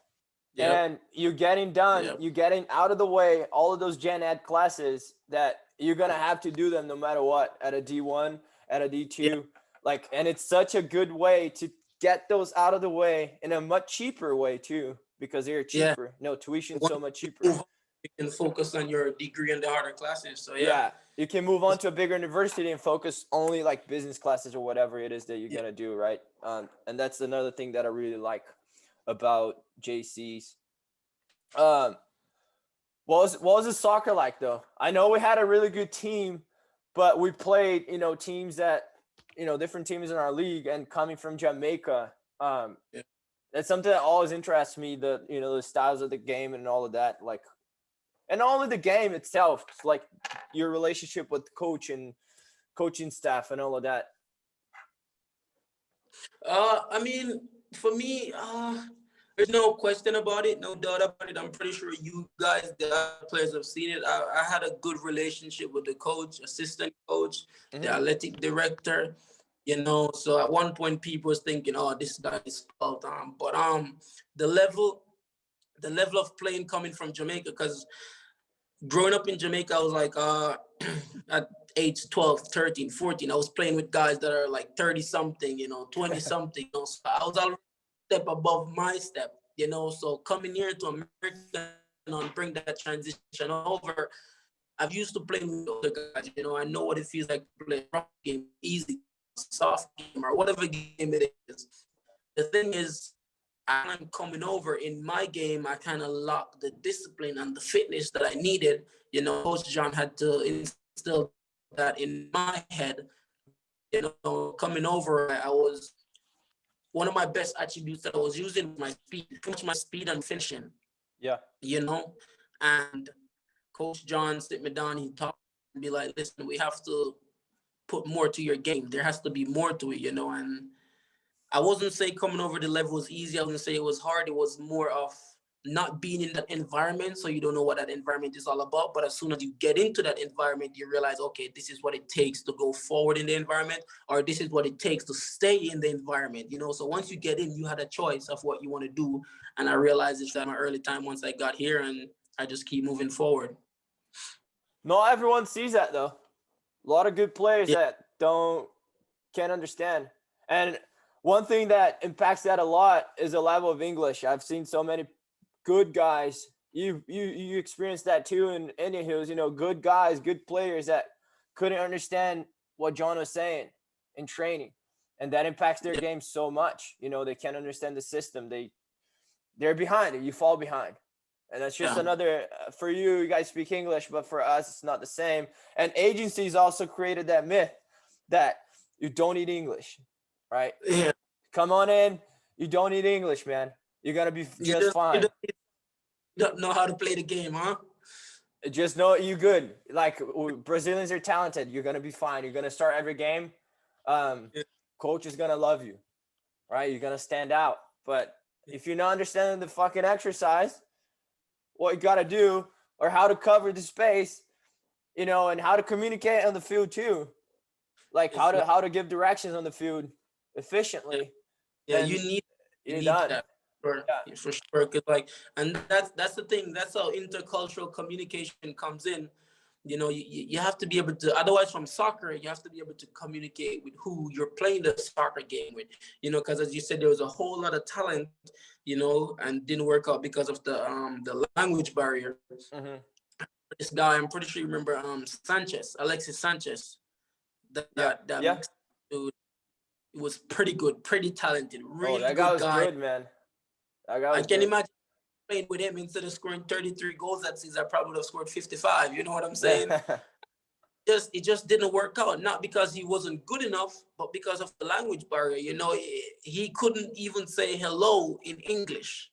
and you're getting done, you're getting out of the way all of those gen ed classes that you're gonna have to do them no matter what at a D1, at a D2, like, and it's such a good way to get those out of the way in a much cheaper way too, because they're cheaper. No, tuition so much cheaper. You can focus on your degree and the harder classes. So you can move on to a bigger university and focus only like business classes or whatever it is that you're gonna do, right? And that's another thing that I really like about JCs. What was the soccer like though? I know we had a really good team, but we played, you know, teams that different teams in our league, and coming from Jamaica, Yeah. that's something that always interests me. The styles of the game and all of that, like, and all of the game itself, like your relationship with coach and coaching staff and all of that. I mean, for me, there's no question about it, no doubt about it. I'm pretty sure you guys, the other players, have seen it. I had a good relationship with the coach, assistant coach, the athletic director. So at one point people was thinking, oh, this guy is spelled on. But the level of playing coming from Jamaica, because growing up in Jamaica, I was like, at age 12, 13, 14, I was playing with guys that are like 30 something, 20 something. So I was already a step above my step, so coming here to America and bring that transition over, I've used to play with other guys, I know what it feels like to play a rough game, easy, soft game, or whatever game it is. The thing is, I'm coming over in my game, I kind of locked the discipline and the fitness that I needed. Coach John had to instill that in my head. Coming over, I was one of my best attributes that I was using my speed and finishing. Yeah. And Coach John sit me down, he talked and be like, listen, we have to put more to your game. There has to be more to it, and I wasn't saying coming over the level was easy. I wouldn't say it was hard. It was more of not being in that environment, so you don't know what that environment is all about. But as soon as you get into that environment, you realize, okay, this is what it takes to go forward in the environment, or this is what it takes to stay in the environment. So once you get in, you had a choice of what you want to do. And I realized it's at my early time once I got here, and I just keep moving forward. Not everyone sees that though. A lot of good players that can't understand. And one thing that impacts that a lot is the level of English. I've seen so many good guys. You experienced that too in Indian Hills. Good guys, good players that couldn't understand what John was saying in training, and that impacts their game so much. They can't understand the system. They're behind. You fall behind, and that's just another. For you guys speak English, but for us, it's not the same. And agencies also created that myth that you don't need English, right? Yeah. Come on in. You don't need English, man. You're going to be just fine. You don't know how to play the game, huh? Just know you good. Like, Brazilians are talented. You're going to be fine. You're going to start every game. Coach is going to love you, right? You're going to stand out. But if you're not understanding the fucking exercise, what you got to do, or how to cover the space, and how to communicate on the field too. Like how to give directions on the field efficiently. Yeah, you need that for sure. Cause and that's the thing. That's how intercultural communication comes in. You have to be able to. Otherwise, from soccer, you have to be able to communicate with who you're playing the soccer game with. Because as you said, there was a whole lot of talent, and didn't work out because of the language barrier. Mm-hmm. This guy, I'm pretty sure you remember, Alexis Sanchez. That dude. It was pretty good, pretty talented, really that guy was good, man. I can imagine playing with him. Instead of scoring 33 goals that season, I probably would have scored 55. You know what I'm saying? It just didn't work out. Not because he wasn't good enough, but because of the language barrier. He couldn't even say hello in English.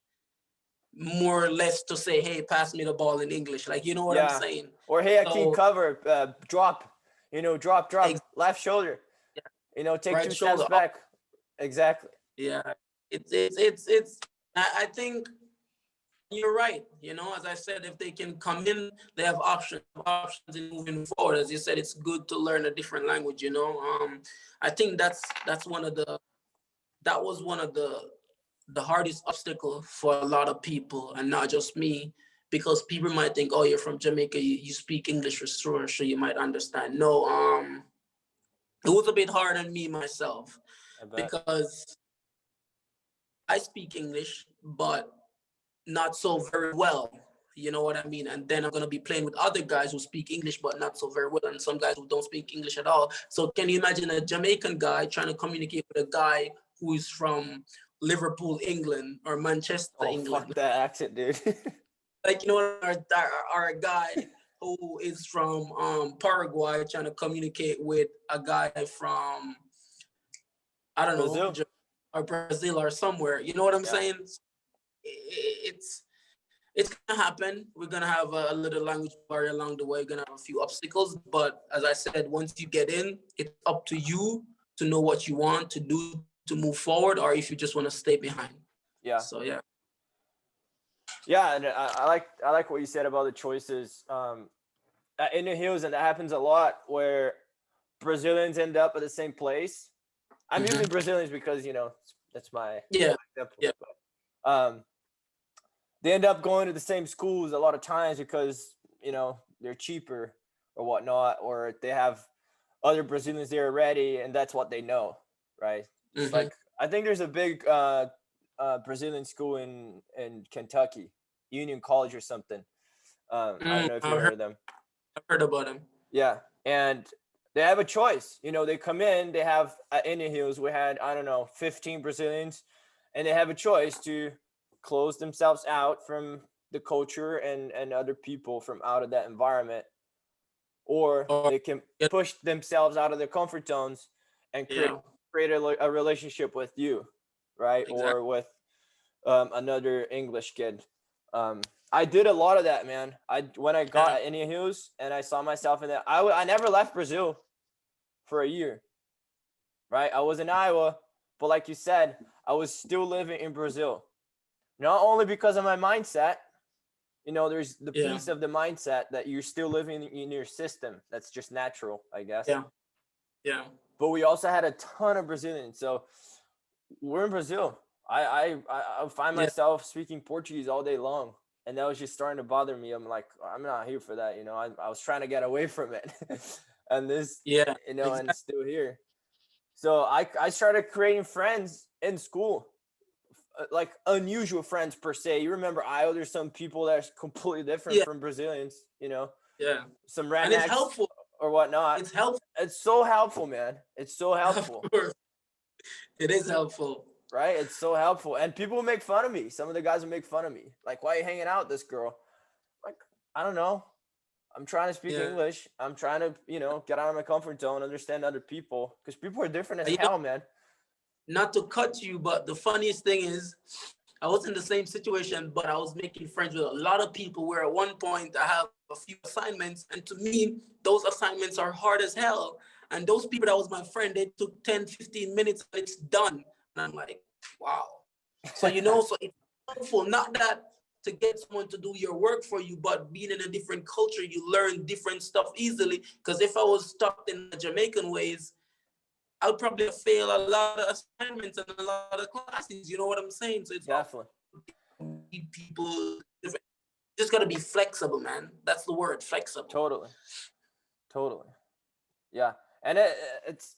More or less to say, hey, pass me the ball in English. Like, you know what I'm saying? Or hey, I keep cover, drop, drop, left shoulder. Take right 2 steps back. Exactly. Yeah. It's I think you're right. As I said, if they can come in, they have options in moving forward. As you said, it's good to learn a different language, I think that was one of the hardest obstacle for a lot of people, and not just me, because people might think, oh, you're from Jamaica, you speak English for sure, so you might understand. No, it was a bit hard on me myself, because I speak English, but not so very well. You know what I mean? And then I'm going to be playing with other guys who speak English, but not so very well, and some guys who don't speak English at all. So can you imagine a Jamaican guy trying to communicate with a guy who is from Liverpool, England, or Manchester, England? Fuck that accent, dude. Like, or a guy who is from Paraguay trying to communicate with a guy from I don't know, Brazil or Brazil or somewhere. You know what I'm saying? It's gonna happen. We're gonna have a little language barrier along the way. We're gonna have a few obstacles, but as I said, once you get in, it's up to you to know what you want to do to move forward, or if you just want to stay behind. Yeah. So yeah. Yeah, and I like what you said about the choices. In the hills, and that happens a lot where Brazilians end up at the same place. I'm using Brazilians because that's my example. Yeah. But, they end up going to the same schools a lot of times because they're cheaper or whatnot, or they have other Brazilians there already, and that's what they know, right? It's like I think there's a big Brazilian school in Kentucky, Union College or something. I don't know if you heard of them. I've heard about them. Yeah, and they have a choice. They come in. They have at Indian Hills. We had 15 Brazilians, and they have a choice to close themselves out from the culture and other people from out of that environment, or they can push themselves out of their comfort zones and create a relationship with you, right? Exactly. Or with another English kid. I did a lot of that, man. When I got at Indian Hills and I saw myself in that, I never left Brazil for a year, right? I was in Iowa, but like you said, I was still living in Brazil. Not only because of my mindset, there's the piece of the mindset that you're still living in your system. That's just natural, I guess. Yeah. But we also had a ton of Brazilians. So we're in Brazil. I find myself speaking Portuguese all day long. And that was just starting to bother me. I'm like, I'm not here for that. I was trying to get away from it. And this, exactly. And still here. So I started creating friends in school. Like unusual friends per se. You remember Iowa, there's some people that are completely different from Brazilians, some rednecks, and it's helpful or whatnot. It's helpful. It's so helpful, man. It's so helpful. Of course. It is helpful. Right? It's so helpful. And people will make fun of me. Some of the guys will make fun of me. Like, why are you hanging out with this girl? Like, I don't know. I'm trying to speak English. I'm trying to, get out of my comfort zone, understand other people. Because people are different as hell, man. Not to cut you, but the funniest thing is I was in the same situation, but I was making friends with a lot of people where at one point I have a few assignments, and to me, those assignments are hard as hell. And those people that was my friend, they took 10, 15 minutes and it's done. And I'm like, wow. So, so it's helpful, not that to get someone to do your work for you, but being in a different culture, you learn different stuff easily. Because if I was stuck in the Jamaican ways, I'll probably fail a lot of assignments and a lot of classes. You know what I'm saying? So it's definitely people. Just gotta be flexible, man. That's the word, flexible. Totally. Yeah, and it's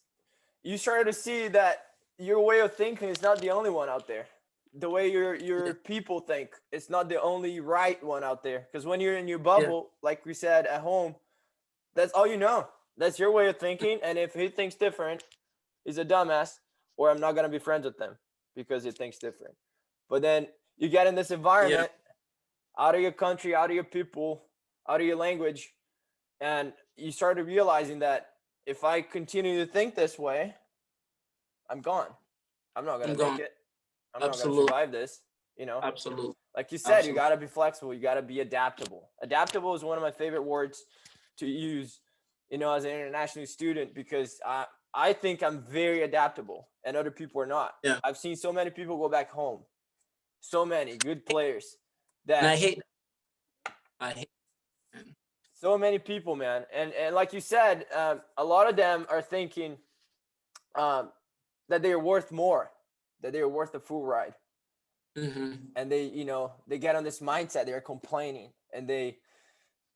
you started to see that your way of thinking is not the only one out there. The way your people think, it's not the only right one out there. Because when you're in your bubble, like we said at home, that's all you know. That's your way of thinking, and if he thinks different, he's a dumbass, or I'm not going to be friends with them because he thinks different. But then you get in this environment, out of your country, out of your people, out of your language, and you start realizing that if I continue to think this way, I'm gone. I'm not going to make it. I'm not going to survive this, Absolutely. Like you said, you got to be flexible. You got to be adaptable. Adaptable is one of my favorite words to use, as an international student, because I think I'm very adaptable and other people are not. Yeah. I've seen so many people go back home. So many good players that and I hate so many people, man. And like you said, a lot of them are thinking that they're worth more, that they're worth the full ride. And they get on this mindset. They're complaining and they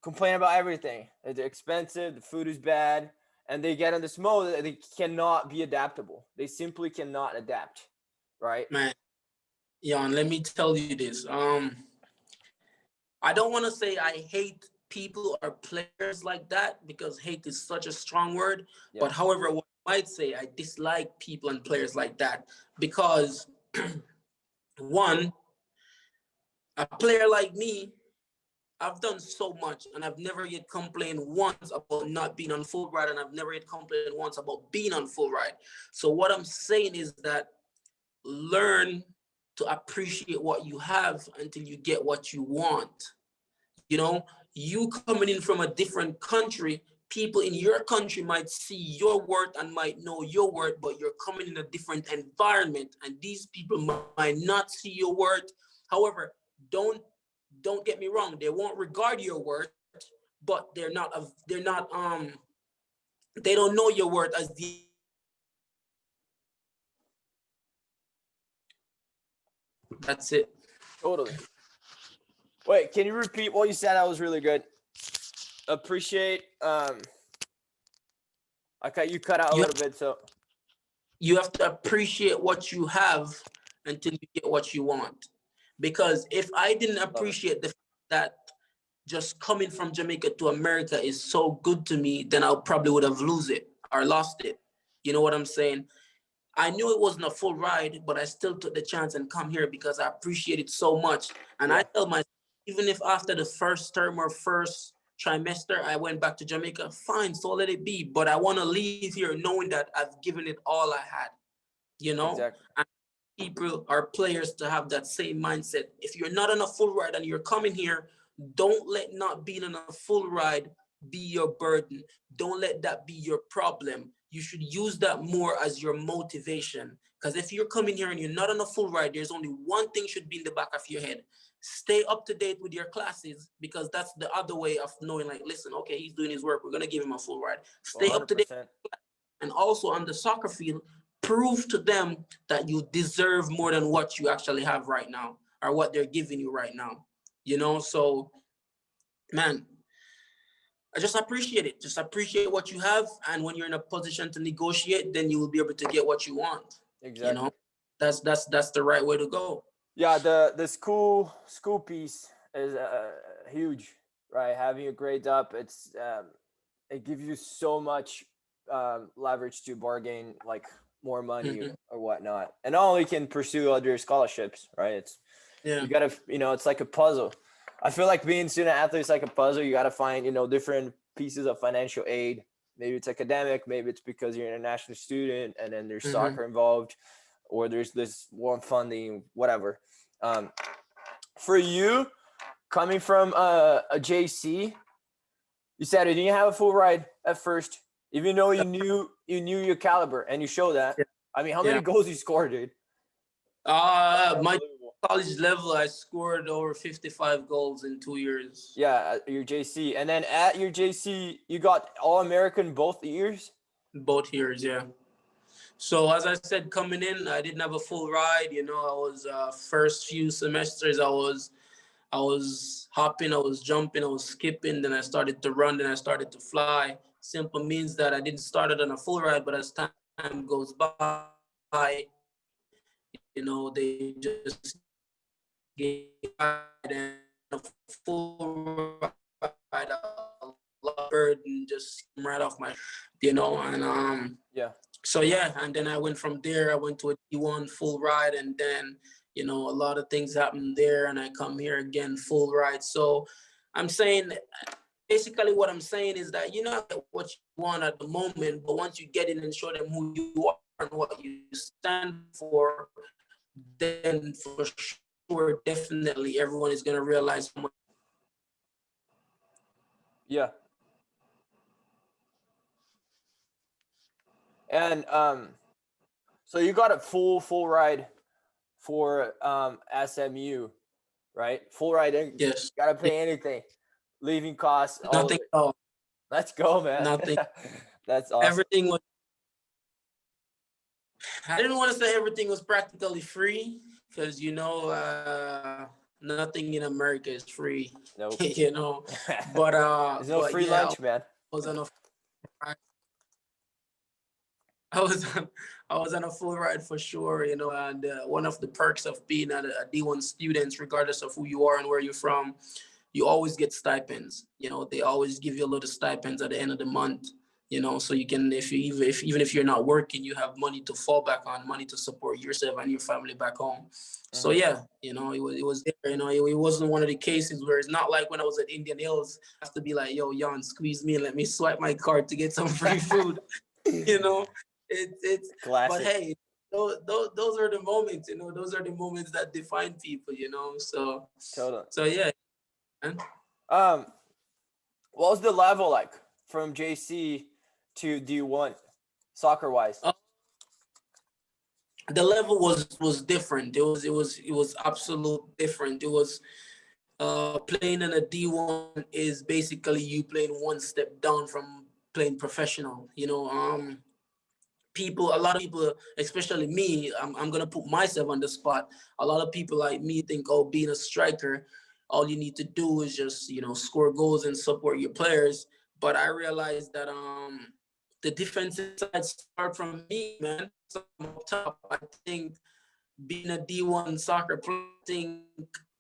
complain about everything. It's expensive. The food is bad. And they get in this mode that they cannot be adaptable. They simply cannot adapt, right? Man, Jan, let me tell you this. I don't want to say I hate people or players like that because hate is such a strong word. Yeah. But however, what I might say, I dislike people and players like that because, one, a player like me, I've done so much, and I've never yet complained once about not being on full ride, and I've never yet complained once about being on full ride. So what I'm saying is that learn to appreciate what you have until you get what you want. You know, you coming in from a different country, people in your country might see your worth and might know your worth, but you're coming in a different environment, and these people might not see your worth. However, don't get me wrong, they won't regard your worth, but they don't know your worth as the. That's it. Totally. Wait, can you repeat what you said? That was really good. Appreciate. You cut out a little bit, so you have to appreciate what you have until you get what you want. Because if I didn't appreciate the fact that just coming from Jamaica to America is so good to me, then I probably would have lost it. You know what I'm saying? I knew it wasn't a full ride, but I still took the chance and come here because I appreciate it so much. And I tell myself, even if after the first term or first trimester, I went back to Jamaica, fine, so let it be. But I want to leave here knowing that I've given it all I had, you know? Exactly. And people or players to have that same mindset. If you're not on a full ride and you're coming here, don't let not being on a full ride be your burden. Don't let that be your problem. You should use that more as your motivation. Because if you're coming here and you're not on a full ride, there's only one thing should be in the back of your head. Stay up to date with your classes, because that's the other way of knowing, like, listen, okay, he's doing his work, we're going to give him a full ride. Stay 100%. Up to date. And also on the soccer field, prove to them that you deserve more than what you actually have right now, or what they're giving you right now. You know, so, man, I just appreciate it. Just appreciate what you have. And when you're in a position to negotiate, then you will be able to get what you want. Exactly. You know, that's the right way to go. Yeah, the school piece is huge, right? Having your grades up, it gives you so much leverage to bargain like more money or whatnot, and not only can pursue other scholarships, right? You gotta, it's like a puzzle. I feel like being student athlete is like a puzzle. You gotta find, different pieces of financial aid. Maybe it's academic, maybe it's because you're an international student, and then there's soccer involved, or there's this warm funding, whatever. For you, coming from a JC, you said you didn't have a full ride at first, even though you knew your caliber, and you showed that. I mean, how many goals you scored, dude? My college level, I scored over 55 goals in 2 years. Yeah, at your JC. And then at your JC, you got All-American both years? Both years, yeah. So as I said, coming in, I didn't have a full ride. I was first few semesters, I was hopping, I was jumping, I was skipping. Then I started to run, then I started to fly. Simple means that I didn't start it on a full ride, but as time goes by, they just get a full ride, a bird, and just right off my, and So and then I went from there. I went to a D1 full ride, and then a lot of things happened there, and I come here again full ride. So I'm saying, basically what I'm saying is that you not get what you want at the moment, but once you get in and show them who you are and what you stand for, then for sure, definitely everyone is going to realize how much. Yeah. And so you got a full ride for SMU, right? Full ride. Yes. Gotta pay anything. Leaving costs. Nothing at all. Let's go, man. Nothing. That's awesome. Everything was. I didn't want to say everything was practically free, because nothing in America is free. Nope. But there's no free lunch, man. I was on a full ride for sure, and one of the perks of being a D1 student, regardless of who you are and where you're from, you always get stipends. They always give you a lot of stipends at the end of the month. you know, so you can, even if you're not working, you have money to fall back on, money to support yourself and your family back home. So yeah, you know, it was there, you know, it wasn't one of the cases where it's not like when I was at Indian Hills, I have to be like, yo, Jan, squeeze me and let me swipe my card to get some free food. You know, it's classic. But hey, those are the moments, you know, those are the moments that define people, you know. So Totally. So yeah, man. What was the level like from JC to D1, soccer wise? The level was different. It was absolute different. It was playing in a D1 is basically you playing one step down from playing professional. You know, a lot of people, especially me, I'm gonna put myself on the spot. A lot of people like me think, oh, being a striker, all you need to do is just, you know, score goals and support your players. But I realized that the defensive side start from me, man. So up top, I think being a D1 soccer player, I think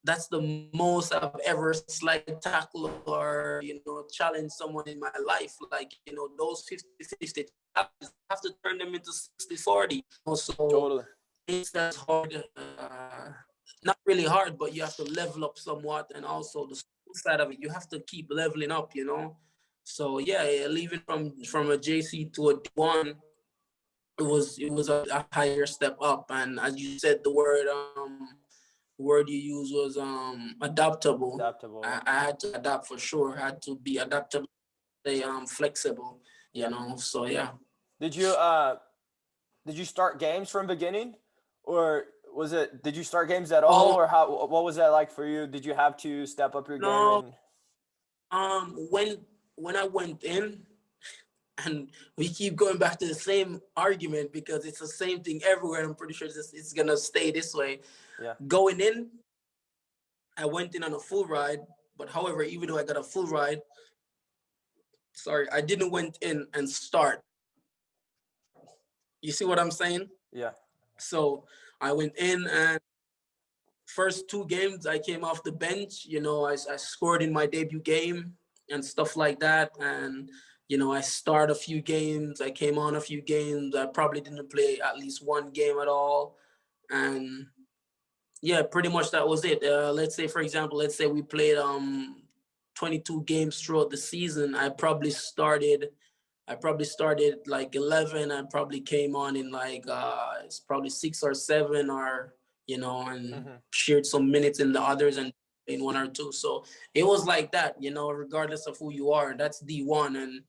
that's the most I've ever slide tackle or, you know, challenge someone in my life. Like, you know, those 50-50 tackles, I have to turn them into 60-40. So Totally. that's hard. Not really hard, but you have to level up somewhat. And also the side of it, you have to keep leveling up, you know. So yeah, leaving from a JC to a D1, it was a higher step up. And as you said, the word you used was adaptable. Adaptable. Yeah. I had to adapt for sure. I had to be adaptable, stay flexible, you know. So yeah. Did you start games from beginning, or did you start games at all, or what was that like for you? Did you have to step up your game? When I went in, and we keep going back to the same argument because it's the same thing everywhere. I'm pretty sure it's gonna stay this way. Yeah. Going in, I went in on a full ride, but however, even though I got a full ride, I didn't went in and start. You see what I'm saying? Yeah. So I went in, and first 2 games I came off the bench. You know, I scored in my debut game and stuff like that. And, you know, I started a few games. I came on a few games. I probably didn't play at least 1 game at all. And yeah, pretty much that was it. Let's say, for example, we played 22 games throughout the season. I probably started like 11. I probably came on in like it's probably 6 or 7, or, you know, and shared some minutes in the others and in 1 or 2. So it was like that, you know, regardless of who you are. That's D1. And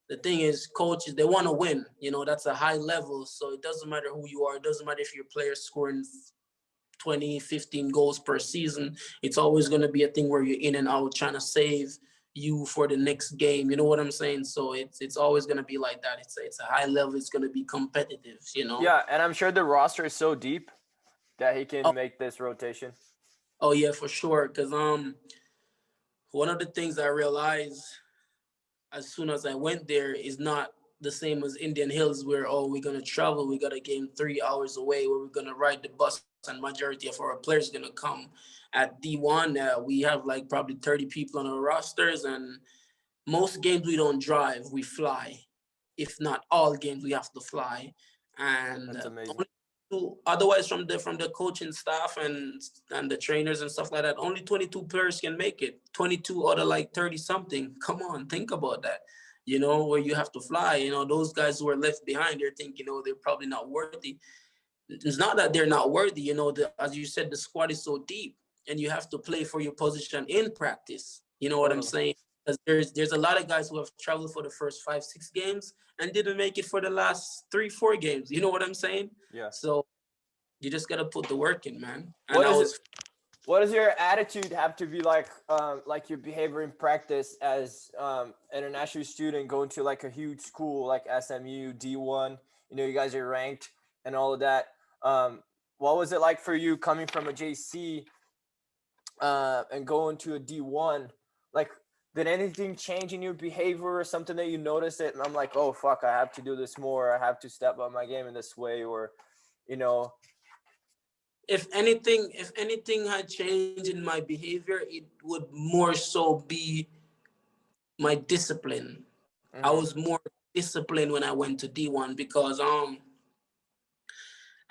the thing is, coaches, they want to win. You know, that's a high level. So it doesn't matter who you are. It doesn't matter if your player's scoring 20, 15 goals per season. It's always going to be a thing where you're in and out trying to save you for the next game. You know what I'm saying? So it's always going to be like that. It's a high level. It's going to be competitive, you know? Yeah, and I'm sure the roster is so deep that he can make this rotation. Oh, yeah, for sure. Because one of the things I realized as soon as I went there is not the same as Indian Hills, where, we're going to travel. We got a game 3 hours away, where we're going to ride the bus and majority of our players going to come. At D1, we have like probably 30 people on our rosters, and most games we don't drive, we fly. If not all games, we have to fly. And that's amazing. Otherwise, from the coaching staff and the trainers and stuff like that, only 22 players can make it. 22 out of like 30 something. Come on, think about that. You know, where you have to fly. You know, those guys who are left behind, they're thinking, they're probably not worthy. It's not that they're not worthy. You know, as you said, the squad is so deep, and you have to play for your position in practice. You know what I'm saying? Because there's a lot of guys who have traveled for the first 5-6 games and didn't make it for the last 3-4 games. You know what I'm saying? Yeah. So you just gotta put the work in, man. And what does your attitude have to be like your behavior in practice as an international student going to like a huge school like SMU, D1? You know, you guys are ranked and all of that. What was it like for you coming from a JC and going to a D1? Like, did anything change in your behavior or something that you noticed it? And I'm like, oh, fuck, I have to do this more. I have to step up my game in this way, or, you know. If anything had changed in my behavior, it would more so be my discipline. I was more disciplined when I went to D1 because I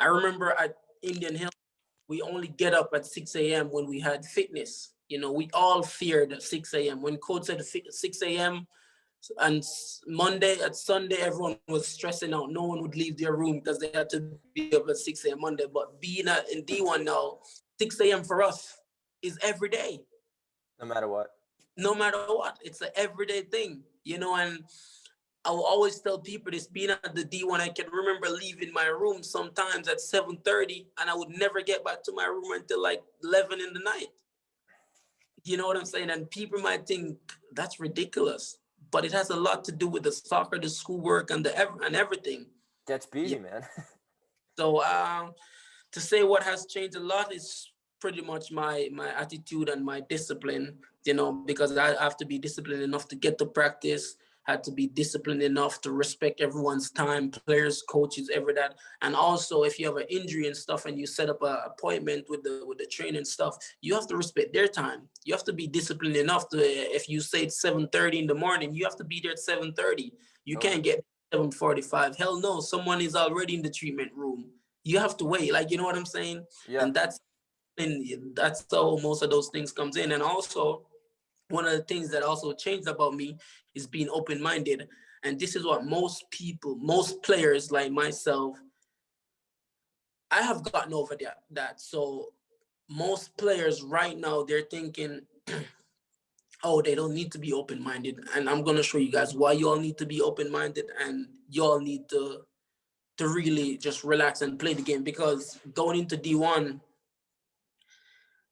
remember at Indian Hill, we only get up at 6 a.m. when we had fitness. You know, we all feared 6 a.m. When coach said 6 a.m. and Sunday, everyone was stressing out. No one would leave their room because they had to be up at 6 a.m. Monday. But being in D1 now, 6 a.m. for us is every day. No matter what. No matter what. It's an everyday thing, you know, and I will always tell people this, being at the D1, I can remember leaving my room sometimes at 7:30 and I would never get back to my room until like 11 in the night. You know what I'm saying? And people might think that's ridiculous, but it has a lot to do with the soccer, the schoolwork, and everything. That's busy, man. So to say what has changed a lot is pretty much my attitude and my discipline, you know, because I have to be disciplined enough to get to practice, had to be disciplined enough to respect everyone's time, players, coaches, every that. And also, if you have an injury and stuff and you set up an appointment with the training stuff, you have to respect their time. You have to be disciplined enough to, if you say it's 7:30 in the morning, you have to be there at 7:30. You can't get 7:45. Hell no, someone is already in the treatment room. You have to wait. Like, you know what I'm saying? Yeah. And that's how most of those things comes in. And also, one of the things that also changed about me is being open-minded. And this is what most players like myself, I have gotten over that. So most players right now, they're thinking, oh, they don't need to be open-minded. And I'm going to show you guys why you all need to be open-minded and you all need to really just relax and play the game. Because going into D1,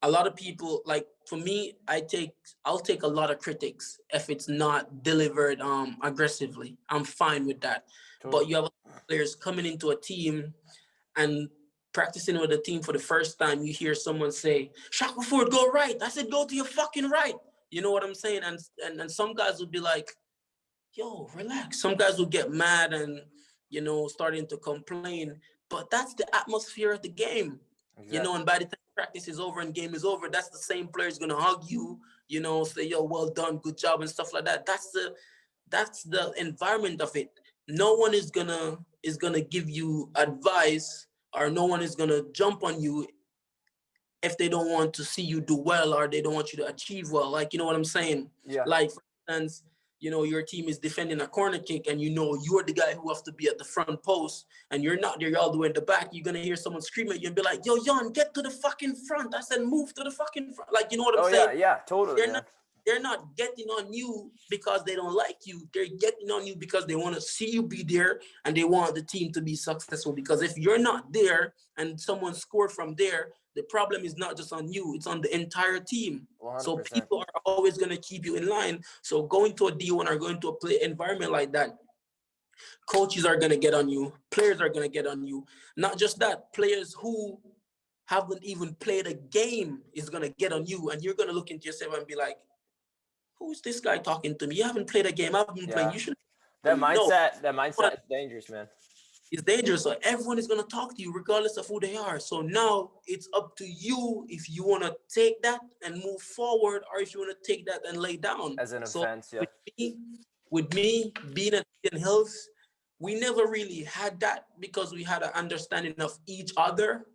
a lot of people, like for me, I'll take a lot of critics if it's not delivered aggressively. I'm fine with that. Totally. But you have players coming into a team and practicing with a team for the first time. You hear someone say, "Shackleford, go right." I said, "Go to your fucking right." You know what I'm saying? And some guys would be like, "Yo, relax." Some guys would get mad and, you know, starting to complain. But that's the atmosphere of the game. Exactly. You know, and by the time practice is over and game is over, that's the same player's gonna hug you, you know, say, "Yo, well done, good job," and stuff like that. That's the environment of it. No one is gonna give you advice, or no one is gonna jump on you if they don't want to see you do well or they don't want you to achieve well. Like, you know what I'm saying? Yeah. Like, for instance, you know, your team is defending a corner kick and you know you're the guy who has to be at the front post and you're not there, you're all the way in the back. You're going to hear someone scream at you and be like, "Yo, Jan, get to the fucking front." I said, "Move to the fucking front." Like, you know what I'm saying? Yeah, totally. They're not getting on you because they don't like you. They're getting on you because they want to see you be there and they want the team to be successful. Because if you're not there and someone scored from there, the problem is not just on you, it's on the entire team. 100%. So people are always going to keep you in line. So going to a D1 or going to a play environment like that, coaches are going to get on you. Players are going to get on you. Not just that, players who haven't even played a game is going to get on you. And you're going to look into yourself and be like, "Who's this guy talking to me? You haven't played a game. I've been playing. You should." That mindset is dangerous, man. It's dangerous. So everyone is going to talk to you regardless of who they are. So now it's up to you if you want to take that and move forward or if you want to take that and lay down. As an offense, yeah. With me being at Indian Hills, we never really had that because we had an understanding of each other.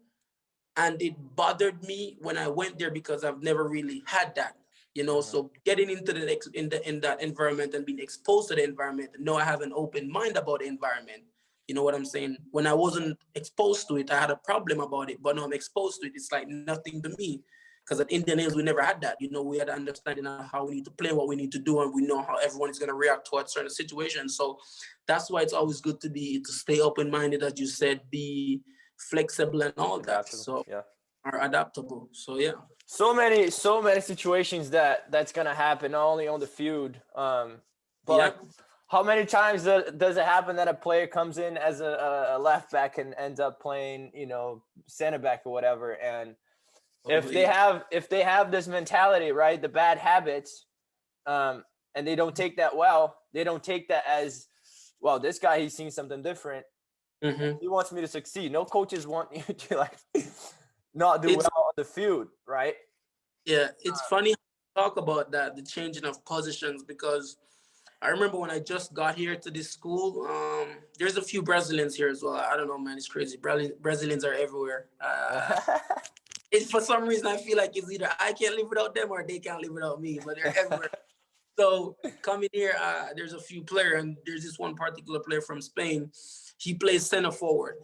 And it bothered me when I went there because I've never really had that. You know, so getting into in that environment and being exposed to the environment, now I have an open mind about the environment. You know what I'm saying? When I wasn't exposed to it, I had a problem about it. But now I'm exposed to it. It's like nothing to me. Because at Indian Hills, we never had that. You know, we had an understanding of how we need to play, what we need to do, and we know how everyone is going to react to a certain situation. So that's why it's always good to stay open-minded, as you said, be flexible and all that. So are adaptable. So yeah. So many situations that's gonna happen not only on the field, but like, how many times does it happen that a player comes in as a left back and ends up playing, you know, center back or whatever, and if they have this mentality, right, the bad habits, and they don't take that well, they don't take that as, well, this guy, he's seen something different. Mm-hmm. He wants me to succeed. No coaches want you to like not do well on the field, right? Yeah, it's funny to talk about that, the changing of positions, because I remember when I just got here to this school, there's a few Brazilians here as well. I don't know, man, it's crazy. Brazilians are everywhere. It's for some reason I feel like it's either I can't live without them or they can't live without me, but they're everywhere. So coming here, there's a few players, and there's this one particular player from Spain. He plays center forward.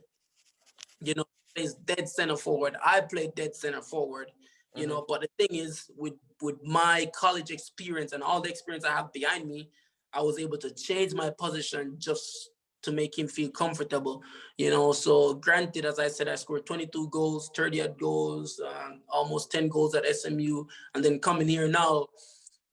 You know, plays dead center forward. I play dead center forward. You know, but the thing is, with my college experience and all the experience I have behind me, I was able to change my position just to make him feel comfortable, you know. So granted, as I said, I scored 22 goals, 30 goals, almost 10 goals at SMU. And then coming here now,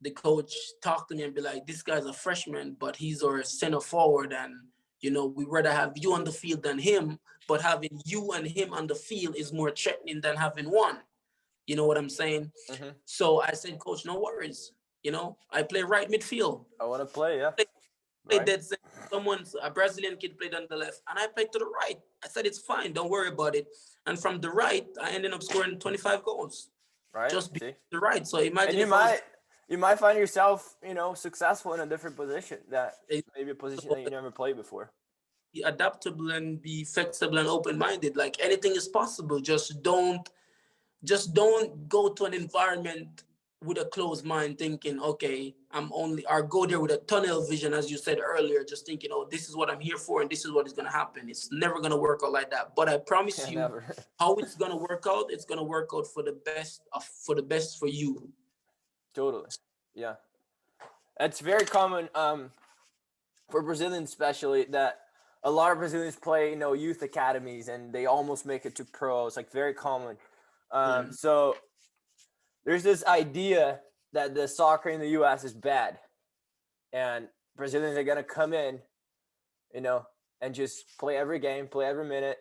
the coach talked to me and be like, this guy's a freshman, but he's our center forward. And, you know, we rather have you on the field than him, but having you and him on the field is more threatening than having one. You know what I'm saying? So I said, coach, no worries. You know, I play right midfield. I want to play, yeah. Right. A Brazilian kid played on the left, and I played to the right. I said, it's fine, don't worry about it. And from the right, I ended up scoring 25 goals. Right. Just the right. So imagine and you might find yourself, you know, successful in a different position that maybe a position that you never played before. Be adaptable and be flexible and open-minded. Like anything is possible. Just don't go to an environment with a closed mind thinking, okay, or go there with a tunnel vision, as you said earlier, just thinking, oh, this is what I'm here for and this is what is going to happen. It's never going to work out like that. But I promise you, how it's going to work out, it's going to work out for the best for you. Totally. Yeah. It's very common for Brazilians especially that a lot of Brazilians play, you know, youth academies and they almost make it to pro. It's like very common. So there's this idea that the soccer in the U.S. is bad, and Brazilians are gonna come in, you know, and just play every game, play every minute.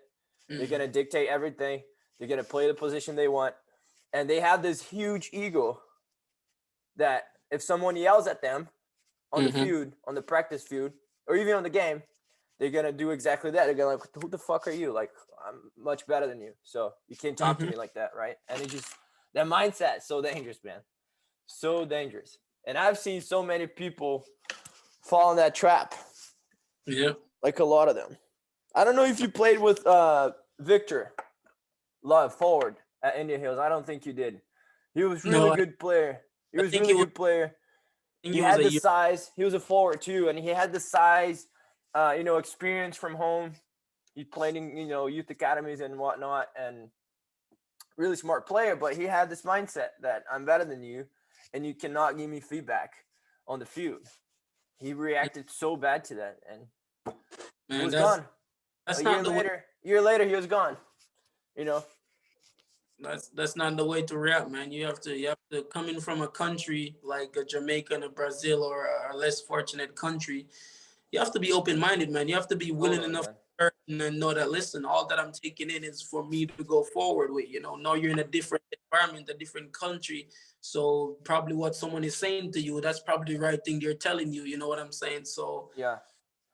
They're gonna dictate everything. They're gonna play the position they want, and they have this huge ego that if someone yells at them on the field, on the practice field, or even on the game, they're gonna do exactly that. They're gonna like, who the fuck are you? Like, I'm much better than you, so you can't talk to me like that, right? And it just that mindset is so dangerous, man. So dangerous. And I've seen so many people fall in that trap. Yeah. Like a lot of them. I don't know if you played with Victor Love forward at Indian Hills. I don't think you did. He was really good player. He was really good player. He had the size. He was a forward too, and he had the size, you know, experience from home. He played in, you know, youth academies and whatnot, and really smart player, but he had this mindset that I'm better than you and you cannot give me feedback on the field. He reacted so bad to that, and he was gone. A year later, he was gone. You know, that's not the way to react, man. You have to come in from a country like a Jamaica and a Brazil or a less fortunate country. You have to be open-minded, man. You have to be willing enough to learn and know that, listen, all that I'm taking in is for me to go forward with, you know. Now you're in a different environment, a different country. So probably what someone is saying to you, that's probably the right thing they're telling you, you know what I'm saying? So, yeah,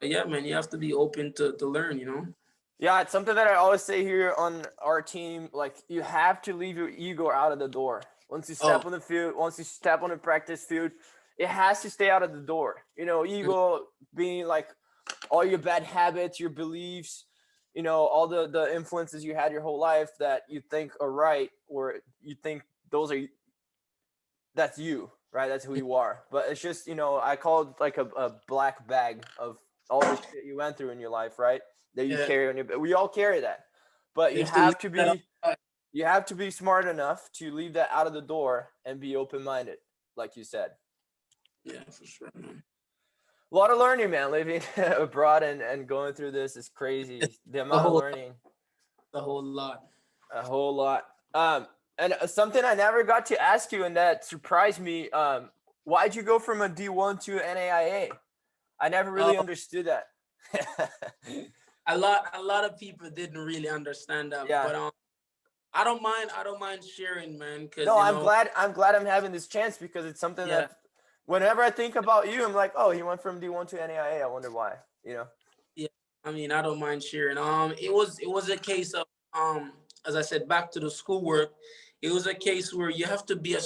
man, you have to be open to learn, you know. Yeah, it's something that I always say here on our team. Like, you have to leave your ego out of the door. Once you step on the field, once you step on the practice field, it has to stay out of the door. You know, ego being like all your bad habits, your beliefs, you know, all the influences you had your whole life that you think are right, or you think that's you, right? That's who you are. But it's just, you know, I call it like a black bag of all the shit you went through in your life, right? That you carry on your back. We all carry that. But you have to be smart enough to leave that out of the door and be open-minded, like you said. Yeah, for sure, man. A lot of learning, man. Living abroad and going through this is crazy. The amount of learning. A whole lot. A whole lot. And something I never got to ask you, and that surprised me. Why'd you go from a D1 to NAIA? I never really understood that. A lot of people didn't really understand that. Yeah. But I don't mind sharing, man. No, I'm glad I'm having this chance, because it's something that whenever I think about you, I'm like, oh, he went from D1 to NAIA. I wonder why, you know? Yeah, I mean, I don't mind sharing. It was a case of, as I said, back to the schoolwork, it was a case where you have to be a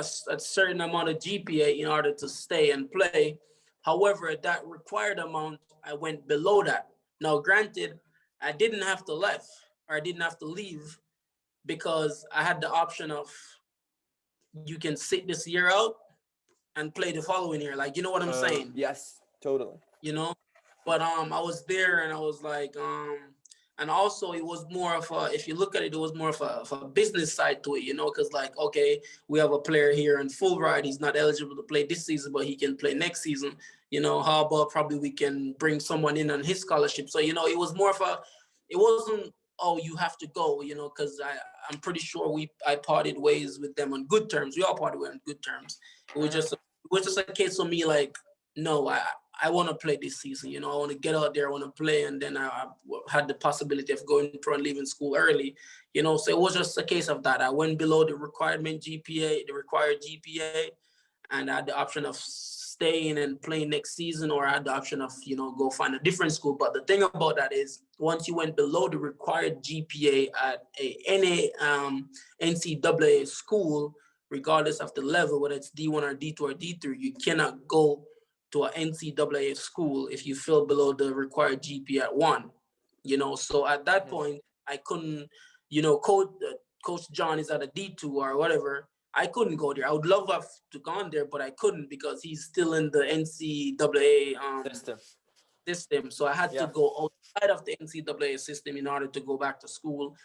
certain amount of GPA in order to stay and play. However, that required amount, I went below that. Now, granted, I didn't have to left, or I didn't have to leave, because I had the option of, you can sit this year out and play the following year. Like, you know what I'm saying? Yes, totally. You know, but I was there, and I was like, and also it was more of a, if you look at it, it was more of a business side to it, you know, because like, okay, we have a player here in full ride. He's not eligible to play this season, but he can play next season. You know, how about probably we can bring someone in on his scholarship? So, you know, it was more of a, it wasn't, oh, you have to go, you know, because I'm pretty sure I parted ways with them on good terms. We all parted ways on good terms. It was just a case of me like, no, I want to play this season. You know, I want to get out there, I want to play. And then I had the possibility of going pro and leaving school early, you know, so it was just a case of that. I went below the required GPA, and I had the option of staying and playing next season, or I had the option of, you know, go find a different school. But the thing about that is, once you went below the required GPA at NCAA school, regardless of the level, whether it's D1 or D2 or D3, you cannot go to an NCAA school if you fell below the required GPA at 1. You know, so at that point, I couldn't, you know, Coach John is at a D2 or whatever. I couldn't go there. I would love to gone there, but I couldn't, because he's still in the NCAA system. So I had to go outside of the NCAA system in order to go back to school.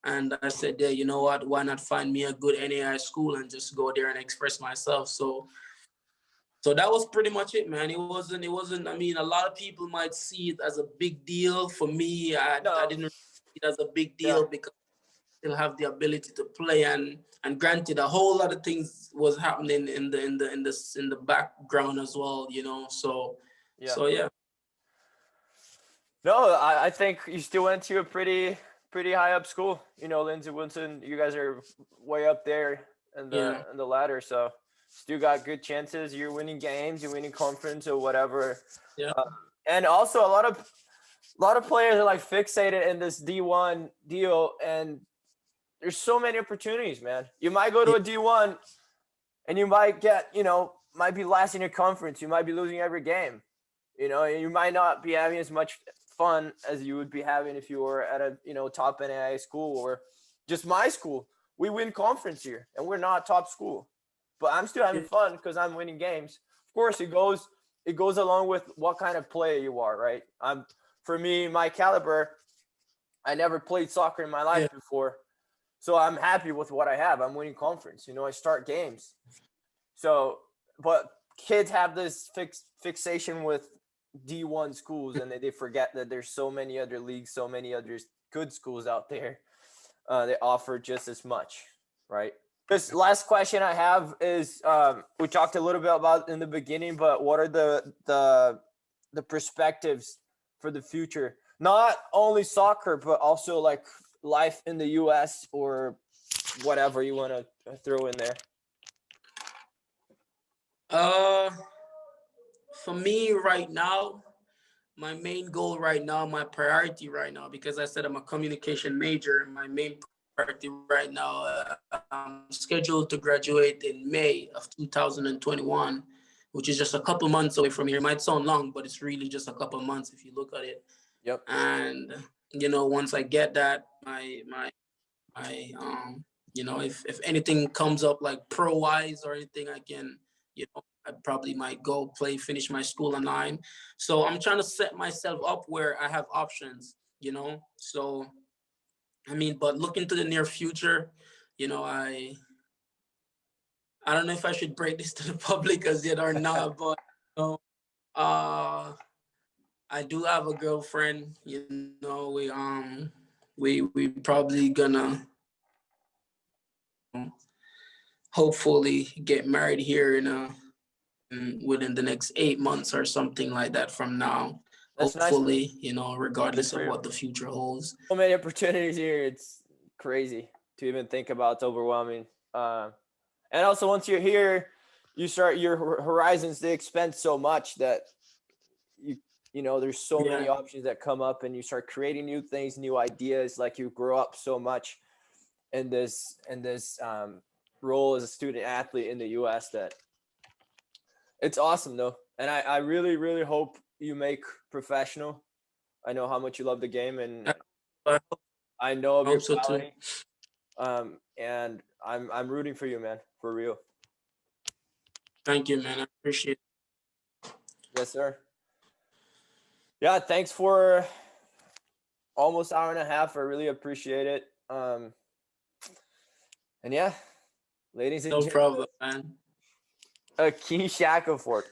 And I said, yeah, you know what? Why not find me a good NAI school and just go there and express myself? So that was pretty much it, man. It wasn't, I mean, a lot of people might see it as a big deal. For me, I didn't see it as a big deal, because I still have the ability to play, and granted, a whole lot of things was happening in the background as well, you know. So yeah. No, I think you still went to a pretty high up school. You know, Lindsey Wilson, you guys are way up there in the ladder, so still got good chances. You're winning games, you're winning conference or whatever. Yeah. And also a lot of players are like fixated in this D1 deal, and there's so many opportunities, man. You might go to a D1 and you might get, you know, might be last in your conference. You might be losing every game. You know, you might not be having as much fun as you would be having if you were at a, you know, top NAIA school, or just my school. We win conference here and we're not top school, but I'm still having fun because I'm winning games. Of course, it goes along with what kind of player you are, right? For me, my caliber, I never played soccer in my life before. So I'm happy with what I have. I'm winning conference. You know, I start games. So, but kids have this fixation with D1 schools, and they forget that there's so many other leagues, so many other good schools out there. They offer just as much, right? This last question I have is, we talked a little bit about in the beginning, but what are the perspectives for the future? Not only soccer, but also like life in the US or whatever you want to throw in there. For me right now, my main goal right now, my priority right now, because I said I'm a communication major, my main priority right now, I'm scheduled to graduate in May of 2021, which is just a couple months away from here. It might sound long, but it's really just a couple months if you look at it. Yep. And, you know, once I get that, my you know, if anything comes up like pro wise or anything, I can, you know, I probably might go finish my school online. So I'm trying to set myself up where I have options, you know. So, I mean, but looking to the near future, you know, I don't know if I should break this to the public as yet or not, but, you know, I do have a girlfriend, you know, we probably gonna hopefully get married here within the next 8 months or something like that from now. That's hopefully, nice, you know, regardless of what the future holds. So many opportunities here. It's crazy to even think about. It's overwhelming. And also once you're here, you start your horizons, they expand so much that you know, there's so many options that come up, and you start creating new things, new ideas. Like you grow up so much in this role as a student athlete in the US that it's awesome though. And I really, really hope you make professional. I know how much you love the game, and I know of I your hope so too. quality. And I'm rooting for you, man, for real. Thank you, man. I appreciate it. Yes, sir. Yeah, thanks for almost hour and a half. I really appreciate it. And yeah, ladies and No gentlemen, problem, man. Akean Shackleford.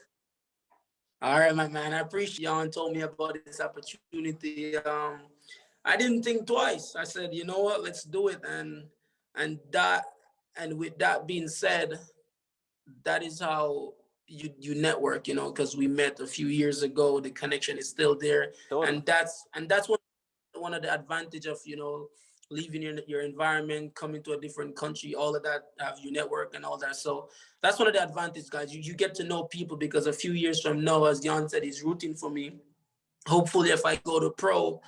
All right, my man. I appreciate y'all told me about this opportunity. I didn't think twice. I said, you know what, let's do it. And with that being said, that is how you network, because we met a few years ago. The connection is still there. Totally. And that's one of the advantage of, leaving your environment, coming to a different country, all of that, have you network and all that. So that's one of the advantages, guys. You get to know people, because a few years from now, as Jan said, he's rooting for me. Hopefully, if I go to pro,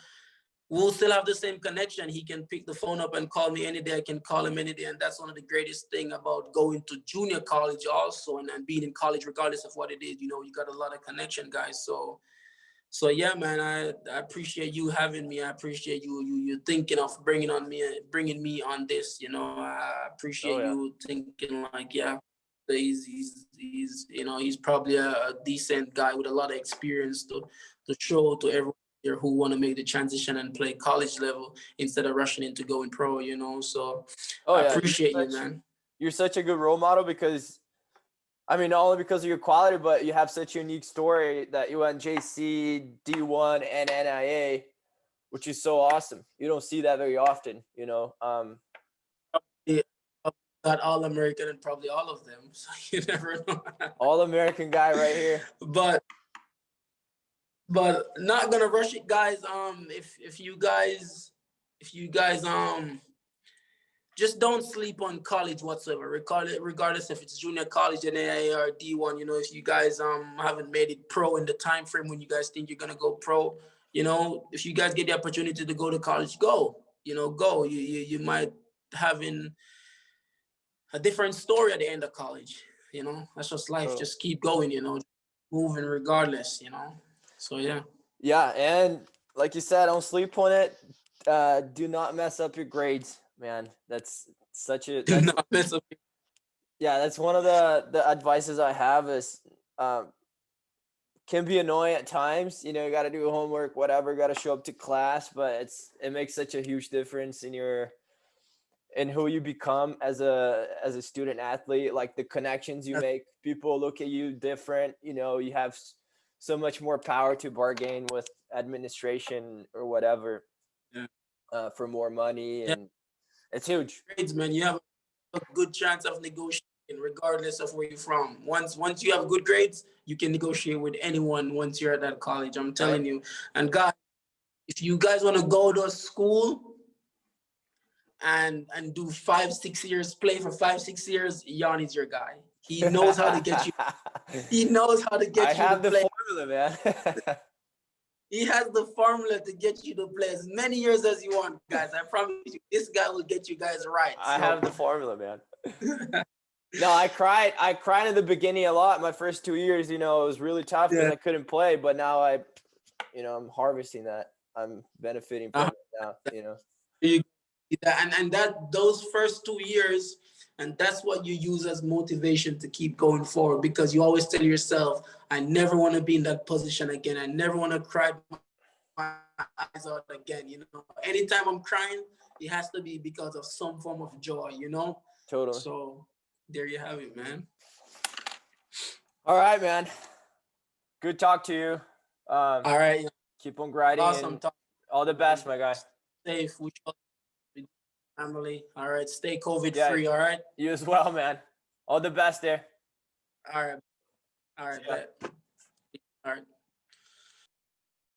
we'll still have the same connection. He can pick the phone up and call me any day. I can call him any day. And that's one of the greatest thing about going to junior college also, and being in college, regardless of what it is. You got a lot of connection, guys. So yeah, man, I appreciate you having me. I appreciate you thinking of bringing me on this. I appreciate you thinking like, yeah, he's probably a decent guy with a lot of experience to show to everyone here who want to make the transition and play college level instead of rushing into going pro. So I appreciate you, man. You're such a good role model, because not only because of your quality, but you have such a unique story that you went JC, D1, and NIA, which is so awesome. You don't see that very often, Got All-American and probably all of them, so you never know. All-American guy right here. But not gonna rush it, guys. If you guys just don't sleep on college whatsoever, regardless if it's junior college, NAIA, or D1. If you guys haven't made it pro in the time frame when you guys think you're gonna go pro, if you guys get the opportunity to go to college, go. Go. You might having a different story at the end of college. That's just life. Oh. Just keep going. Moving regardless. So yeah. Yeah, and like you said, don't sleep on it. Do not mess up your grades, man. That's such a. Do not mess up. Yeah, that's one of the advices I have is, can be annoying at times. You got to do homework, whatever. Got to show up to class, but it makes such a huge difference in who you become as a student athlete. Like the connections you make, people look at you different. You have so much more power to bargain with administration or whatever, for more money, and it's huge. Grades, man, you have a good chance of negotiating regardless of where you're from. Once you have good grades, you can negotiate with anyone once you're at that college. I'm telling you. And guys, if you guys want to go to a school and do 5-6 years, play for 5-6 years, Jan is your guy. He knows how to get you. He knows how to get you to play. I have the formula, man. He has the formula to get you to play as many years as you want, guys. I promise you, this guy will get you guys right. I have the formula, man. No, I cried in the beginning a lot. My first 2 years, it was really tough because I couldn't play. But now I'm harvesting that. I'm benefiting from it now. And that those first 2 years, and that's what you use as motivation to keep going forward, because you always tell yourself, I never want to be in that position again. I never want to cry my eyes out again. Anytime I'm crying, it has to be because of some form of joy, Totally. So there you have it, man. All right, man. Good talk to you. All right. Keep on grinding. Awesome talk. All the best, my guy. Safe. Family. All right. Stay COVID free. All right. You as well, man. All the best there. All right. All right. All right.